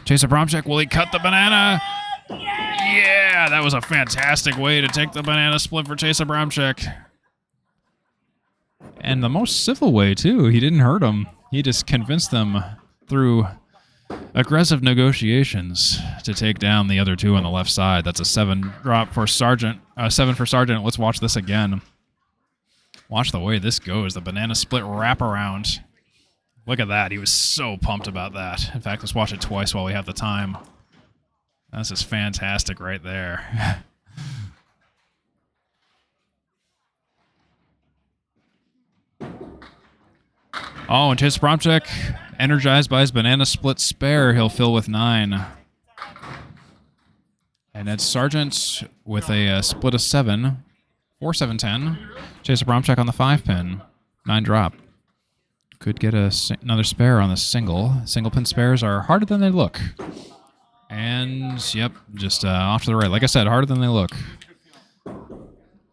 Chase Abramczyk, will he cut the banana? Yeah, that was a fantastic way to take the banana split for Chase Abramczyk. And the most civil way, too. He didn't hurt him. He just convinced them through aggressive negotiations to take down the other 2 on the left side. That's a 7 drop for Sargent. 7 for Sargent. Let's watch this again. Watch the way this goes. The banana split wraparound. Look at that. He was so pumped about that. In fact, let's watch it twice while we have the time. This is fantastic right there. Oh, and Chase Abramczyk, energized by his banana split spare, he'll fill with 9. And Ed Sargent with a split of 7. 4, 7, 10. Chase Abramczyk on the 5 pin. 9 drop. Could get another spare on the single. Single pin spares are harder than they look. And, yep, just off to the right. Like I said, harder than they look.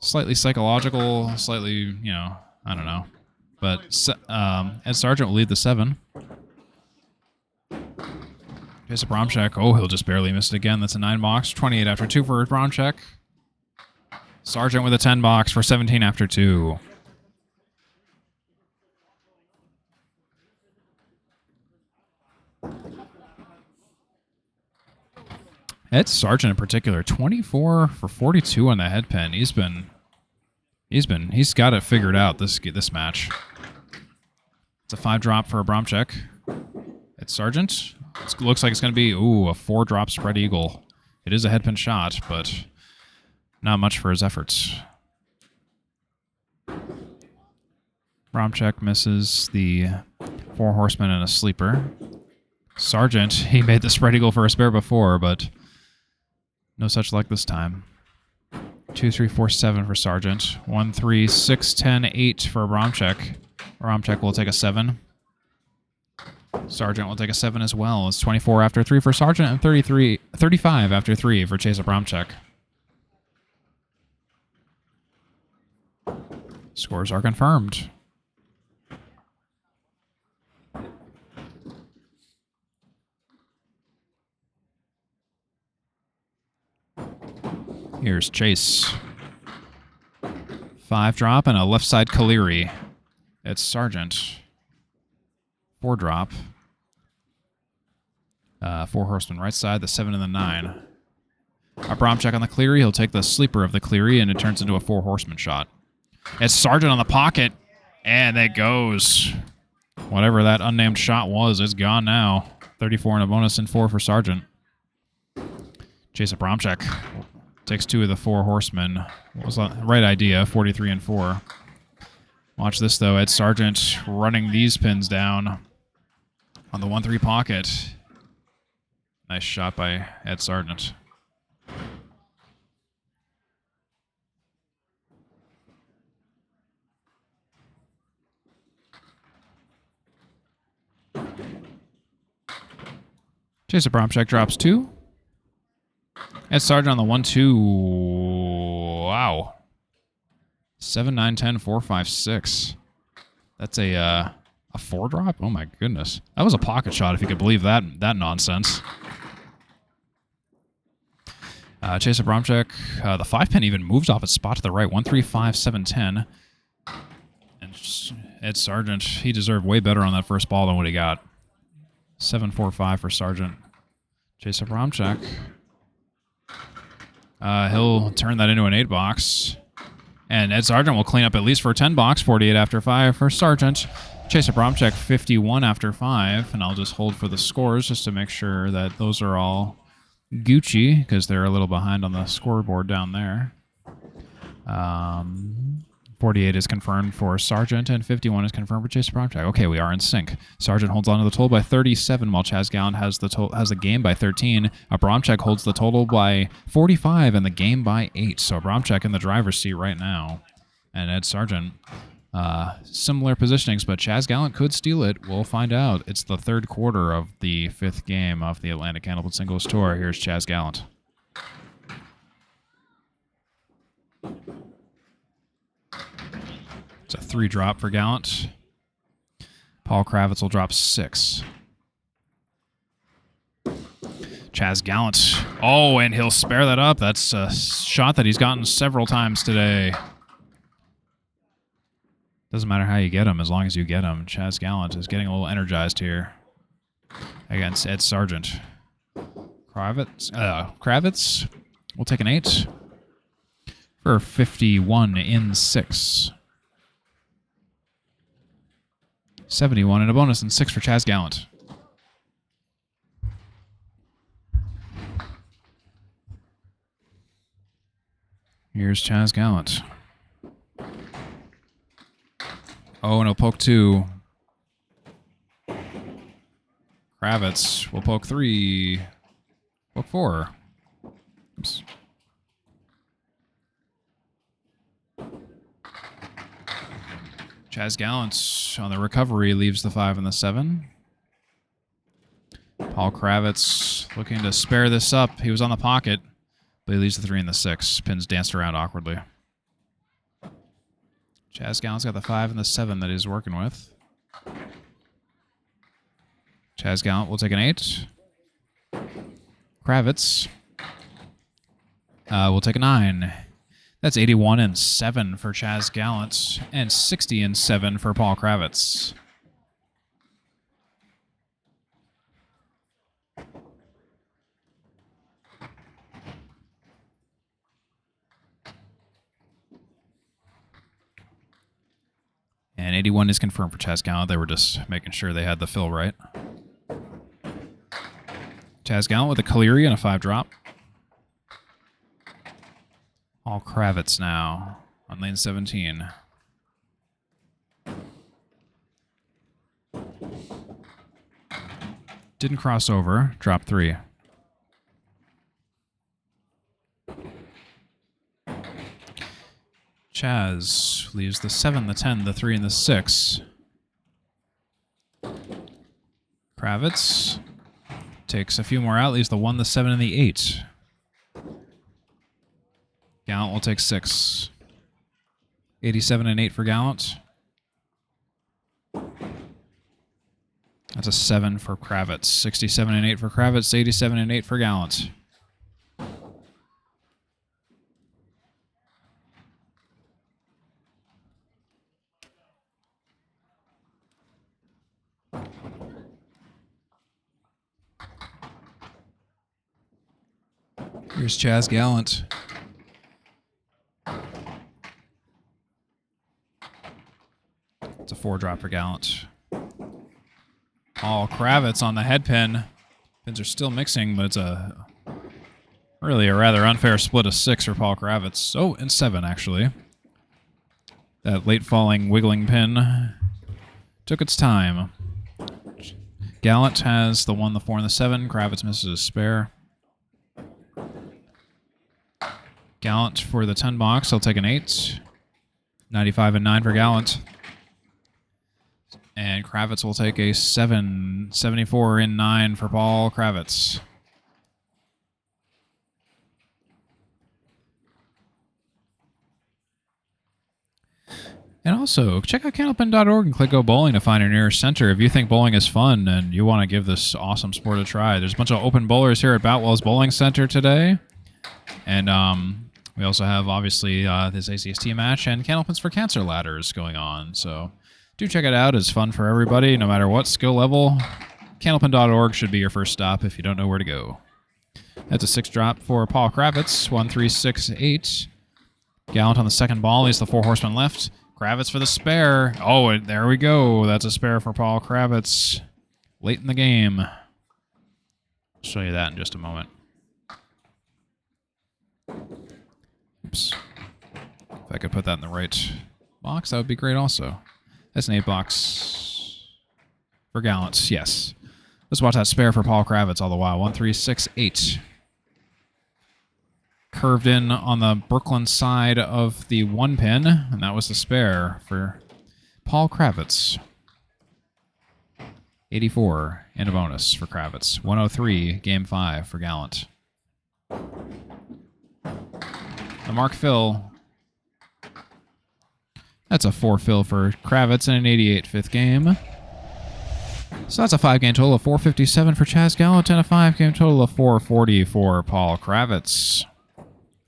Slightly psychological, slightly, you know, I don't know. But Ed Sargent will lead the 7. Chase Abramczyk, oh, he'll just barely miss it again. That's a 9 box. 28 after 2 for Abramczyk. Sargent with a 10 box for 17 after 2. Ed Sargent in particular, 24 for 42 on the head pin. He's got it figured out this match. It's a 5 drop for Abramczyk. Ed Sargent. It looks like it's going to be, ooh, a 4 drop spread eagle. It is a head pin shot, but not much for his efforts. Abramczyk misses the 4 horsemen and a sleeper. Sargent, he made the spread eagle for a spare before, but no such luck this time. 2, 3, 4, 7 for Sargent. 1, 3, 6, 10, 8 for Abramczyk. Abramczyk will take a 7. Sargent will take a 7 as well. It's 24 after 3 for Sargent and 35 after 3 for Chase Abramczyk. Scores are confirmed. Here's Chase. 5 drop and a left side Caleri. It's Sargent. 4 drop. 4 horsemen right side, the 7 and the 9. Abramczyk on the Caleri. He'll take the sleeper of the Caleri, and it turns into a 4 horseman shot. It's Sargent on the pocket, and it goes. Whatever that unnamed shot was, it's gone now. 34 and a bonus and 4 for Sargent. Chase Abramczyk takes 2 of the 4 horsemen. What was the right idea? 43 and 4. Watch this, though. Ed Sargent running these pins down on the 1-3 pocket. Nice shot by Ed Sargent. Chase Abramczyk drops 2. Ed Sargent on the 1-2. Wow. 7, 9, 10, 4, 5, 6. That's a 4 drop? Oh my goodness. That was a pocket shot, if you could believe that nonsense. Chase Abramczyk, the 5-pin even moves off its spot to the right. 1, 3, 5, 7, 10. And Ed Sargent, he deserved way better on that first ball than what he got. 7, 4, 5 for Sargent. Chase Abramczyk. He'll turn that into an 8 box. And Ed Sargent will clean up at least for a 10 box. 48 after 5 for Sargent. Chase Abramczyk 51 after 5. And I'll just hold for the scores just to make sure that those are all Gucci, because they're a little behind on the scoreboard down there. 48 is confirmed for Sargent, and 51 is confirmed for Chase Abramczyk. Okay, we are in sync. Sargent holds on to the total by 37, while Chas Gallant has the game by 13. Abramczyk holds the total by 45 and the game by 8. So Abramczyk in the driver's seat right now. And Ed Sargent, similar positionings, but Chas Gallant could steal it. We'll find out. It's the 3rd quarter of the 5th game of the Atlantic Candlepin Singles Tour. Here's Chas Gallant. It's a 3 drop for Gallant. Paul Kravitz will drop 6. Chas Gallant. Oh, and he'll spare that up. That's a shot that he's gotten several times today. Doesn't matter how you get him, as long as you get him. Chas Gallant is getting a little energized here against Ed Sargent. Kravitz will take an 8 for 51 in 6. 71 and a bonus and 6 for Chas Gallant. Here's Chas Gallant. Oh, and he'll poke 2. Kravitz will poke 3. Poke 4. Oops. Chas Gallant on the recovery leaves the 5 and the 7. Paul Kravitz looking to spare this up. He was on the pocket, but he leaves the 3 and the 6. Pins danced around awkwardly. Chas Gallant's got the 5 and the 7 that he's working with. Chas Gallant will take an 8. Kravitz will take a 9. That's 81 and 7 for Chas Gallant and 60 and 7 for Paul Kravitz. And 81 is confirmed for Chas Gallant. They were just making sure they had the fill right. Chas Gallant with a Caleri and a 5 drop. Paul Kravitz now on lane 17. Didn't cross over. Drop 3. Chas leaves the 7, the 10, the 3, and the 6. Kravitz takes a few more out, leaves the 1, the 7, and the 8. Gallant will take 6. 87 and 8 for Gallant. That's a 7 for Kravitz. 67 and 8 for Kravitz. 87 and 8 for Gallant. Here's Chas Gallant. It's a 4 drop for Gallant. Paul Kravitz on the head pin. Pins are still mixing, but it's really a rather unfair split of 6 for Paul Kravitz. Oh, and 7, actually. That late falling wiggling pin took its time. Gallant has the 1, the 4, and the 7. Kravitz misses a spare. Gallant for the 10 box. He'll take an 8. 95 and 9 for Gallant. And Kravitz will take a 7. 74 and 9 for Paul Kravitz. And also, check out candlepin.org and click Go Bowling to find your nearest center. If you think bowling is fun and you want to give this awesome sport a try, there's a bunch of open bowlers here at Boutwells Bowling Center today. And we also have, obviously, this ACST match and Candlepins for Cancer ladders going on. So do check it out. It's fun for everybody, no matter what skill level. Candlepin.org should be your first stop if you don't know where to go. That's a 6 drop for Paul Kravitz. 1, 3, 6, 8. Gallant on the second ball. He's the 4 horsemen left. Kravitz for the spare. Oh, and there we go. That's a spare for Paul Kravitz late in the game. I'll show you that in just a moment. Oops. If I could put that in the right box, that would be great also. That's an 8 box for Gallant. Yes. Let's watch that spare for Paul Kravitz all the while. 1, 3, 6, 8. Curved in on the Brooklyn side of the 1 pin, and that was the spare for Paul Kravitz. 84 and a bonus for Kravitz. 103, game 5 for Gallant. The Mark Fill. That's a 4 fill for Kravitz and an 88 fifth game. So that's a 5-game total of 457 for Chas Gallant and a 5-game total of 440 for Paul Kravitz.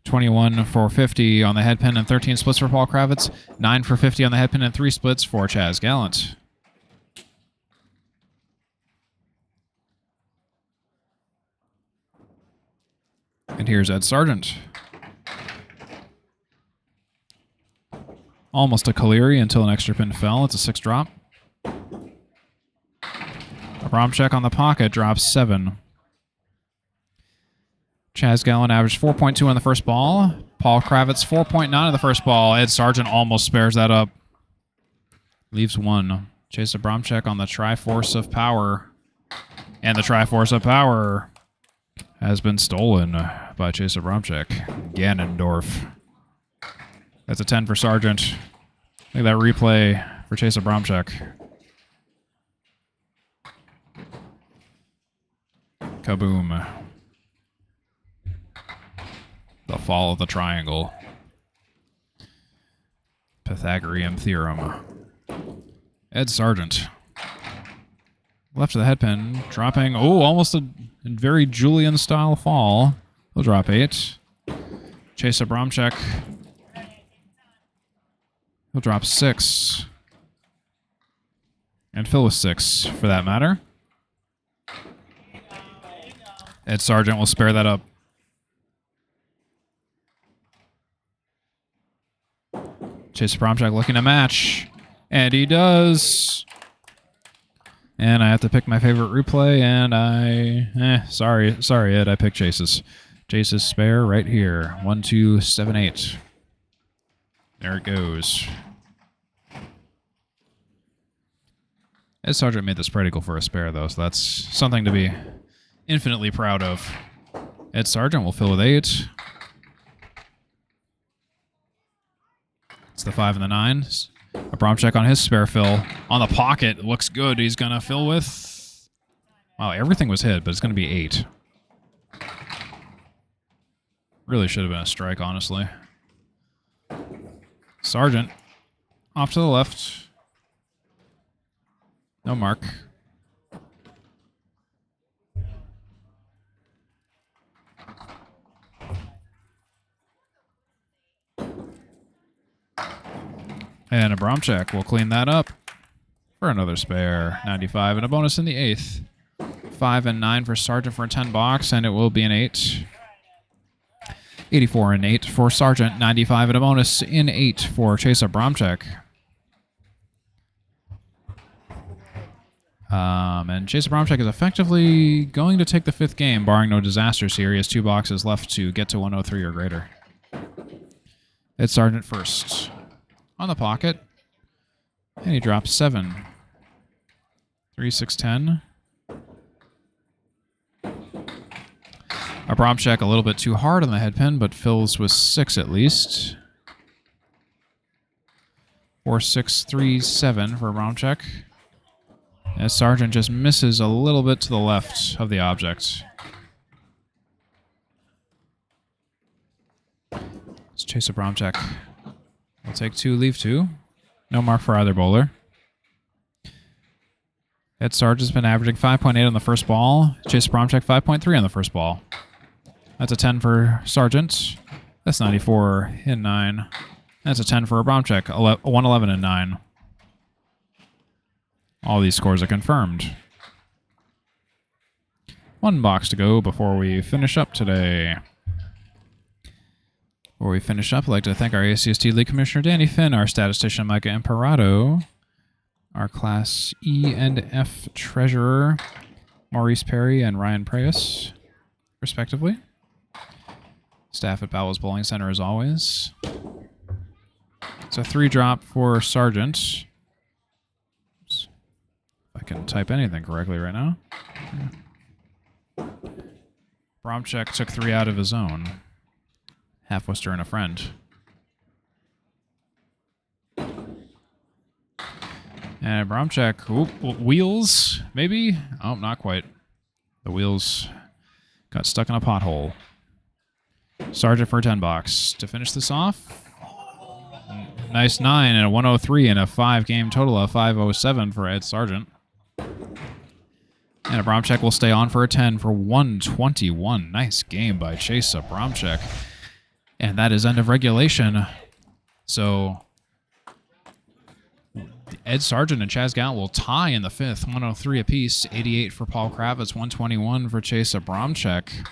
21 for 50 on the head pin and 13 splits for Paul Kravitz. 9 for 50 on the head pin and 3 splits for Chas Gallant. And here's Ed Sargent. Almost a Cagliari until an extra pin fell. It's a 6 drop. Abramczyk on the pocket drops 7. Chas Gallant averaged 4.2 on the first ball. Paul Kravitz 4.9 on the first ball. Ed Sargent almost spares that up. Leaves 1. Chase Abramczyk on the Triforce of Power. And the Triforce of Power has been stolen by Chase Abramczyk. Ganondorf. That's a 10 for Sargent. Look at that replay for Chase Abramczyk. Kaboom. The fall of the triangle. Pythagorean theorem. Ed Sargent. Left of the head pin. Dropping. Oh, almost a very Julian style fall. He'll drop 8. Chase Abramczyk. He'll drop 6. And fill with 6 for that matter. Ed Sargent will spare that up. Chase Abramczyk looking to match. And he does. And I have to pick my favorite replay, and sorry, Ed, I picked Chase's. Chase's spare right here. 1, 2, 7, 8. There it goes. Ed Sargent made the spread eagle for a spare, though, so that's something to be infinitely proud of. Ed Sargent will fill with 8. It's the 5 and the 9. Abramczyk on his spare fill. On the pocket. Looks good. He's going to fill with... Wow, everything was hit, but it's going to be 8. Really should have been a strike, honestly. Sargent. Off to the left. No mark. And Abramczyk will clean that up for another spare. 95 and a bonus in the 8th. 5 and 9 for Sargent for a 10 box, and it will be an 8. 84 and 8 for Sargent. 95 and a bonus in 8 for Chase Abramczyk. And Chase Abramczyk is effectively going to take the 5th game, barring no disasters here. He has 2 boxes left to get to 103 or greater. Ed Sargent first. On the pocket. And he drops 7. 3, 6, 10. Abramczyk a little bit too hard on the head pin, but fills with 6 at least. 4, 6, 3, 7 for Abramczyk. As Sargent just misses a little bit to the left of the object. It's Chase Abramczyk. We'll take 2, leave 2. No mark for either bowler. Ed Sargent's been averaging 5.8 on the first ball. Chase Abramczyk 5.3 on the first ball. That's a 10 for Sargent. That's 94 in 9. That's a 10 for Abramczyk. 111 in 9. All these scores are confirmed. 1 box to go before we finish up today. Before we finish up, I'd like to thank our ACST League Commissioner Danny Finn, our statistician Micah Imperato, our Class E and F Treasurer Maurice Perry and Ryan Preyas, respectively. Staff at Boutwells Bowling Center as always. It's a 3-drop for Sargent. Oops. If I can type anything correctly right now. Abramczyk took 3 out of his own. Half Worcester and a friend. And Abramczyk, wheels, maybe? Oh, not quite. The wheels got stuck in a pothole. Sargent for a 10 box. To finish this off, nice 9 and a 103 and a 5-game total of 507 for Ed Sargent. And Abramczyk will stay on for a 10 for 121. Nice game by Chase Abramczyk. And that is end of regulation. So Ed Sargent and Chas Gallant will tie in the 5th, 103 apiece, 88 for Paul Kravitz, 121 for Chase Abramczyk.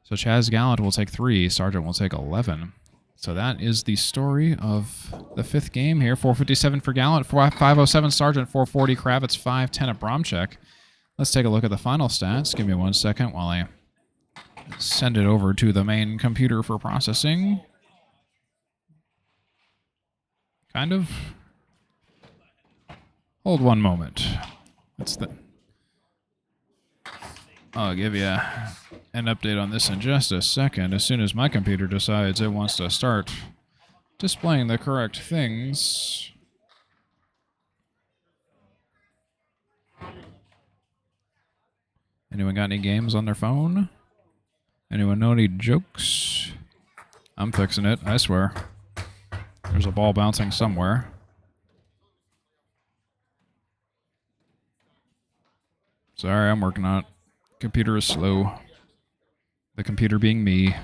So Chas Gallant will take 3, Sargent will take 11. So that is the story of the 5th game here. 457 for Gallant, 507 Sargent, 440 Kravitz, 510 Abramczyk. Let's take a look at the final stats. Give me 1 second while I send it over to the main computer for processing. Kind of. Hold 1 moment. I'll give you an update on this in just a second. As soon as my computer decides it wants to start displaying the correct things. Anyone got any games on their phone? Anyone know any jokes? I'm fixing it, I swear. There's a ball bouncing somewhere. Sorry, I'm working on it. Computer is slow. The computer being me.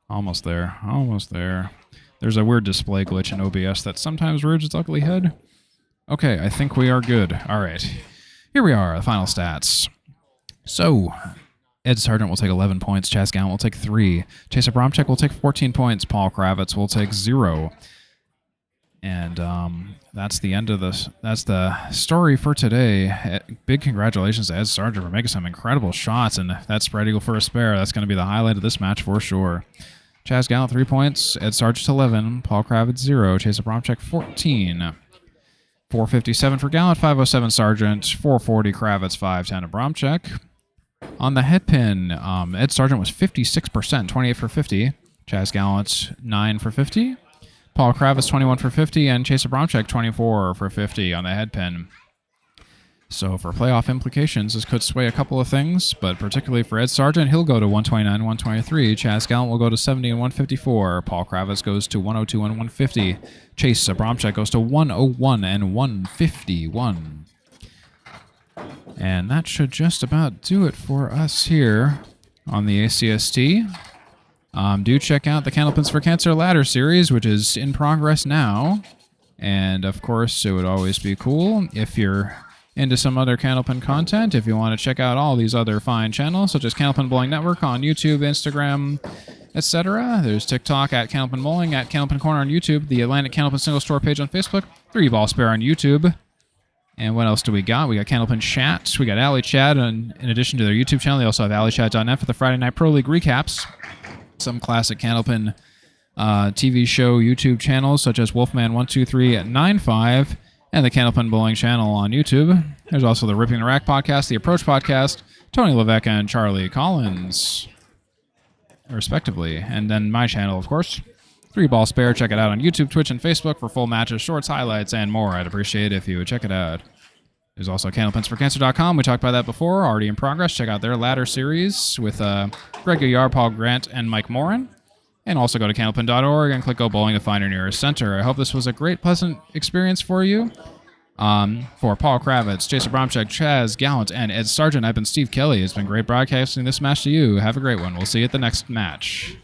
Almost there. Almost there. There's a weird display glitch in OBS that sometimes rears its ugly head. Okay, I think we are good. All right. Here we are, the final stats. So, Ed Sargent will take 11 points. Chas Gallant will take 3. Chase Abramczyk will take 14 points. Paul Kravitz will take 0. And that's the end of this. That's the story for today. Big congratulations to Ed Sargent for making some incredible shots. And that spread eagle for a spare, that's going to be the highlight of this match for sure. Chas Gallant 3 points. Ed Sargent 11. Paul Kravitz 0. Chase Abramczyk 14. 457 for Gallant. 507 Sargent. 440 Kravitz. 510 Abramczyk. On the head pin, Ed Sargent was 56%, 28 for 50. Chas Gallant 9 for 50. Paul Kravitz 21 for 50, and Chase Abramczyk 24 for 50 on the head pin. So for playoff implications, this could sway a couple of things, but particularly for Ed Sargent, he'll go to 129 and 123. Chas Gallant will go to 70 and 154. Paul Kravitz goes to 102 and 150. Chase Abramczyk goes to 101 and 151. And that should just about do it for us here on the ACST. Do check out the Candlepins for Cancer ladder series, which is in progress now. And of course, it would always be cool if you're into some other Candlepin content, if you want to check out all these other fine channels, such as Candlepin Bowling Network on YouTube, Instagram, etc. There's TikTok at Candlepin Bowling, at Candlepin Corner on YouTube, the Atlantic Candlepin Single Store page on Facebook, 3 Ball Spare on YouTube. And what else do we got? We got Candlepin Chat. We got Alley Chat. And in addition to their YouTube channel, they also have alleychat.net for the Friday Night Pro League recaps. Some classic Candlepin TV show YouTube channels, such as Wolfman12395 and the Candlepin Bowling channel on YouTube. There's also the Ripping the Rack podcast, the Approach podcast, Tony Levesque and Charlie Collins, respectively. And then my channel, of course, 3-Ball Spare. Check it out on YouTube, Twitch, and Facebook for full matches, shorts, highlights, and more. I'd appreciate it if you would check it out. There's also candlepinsforcancer.com. We talked about that before, already in progress. Check out their ladder series with Greg Guyar, Paul Grant, and Mike Morin. And also go to candlepin.org and click Go Bowling to find your nearest center. I hope this was a great, pleasant experience for you. For Paul Kravitz, Chase Abramczyk, Chas Gallant, and Ed Sargent, I've been Steve Kelly. It's been great broadcasting this match to you. Have a great one. We'll see you at the next match.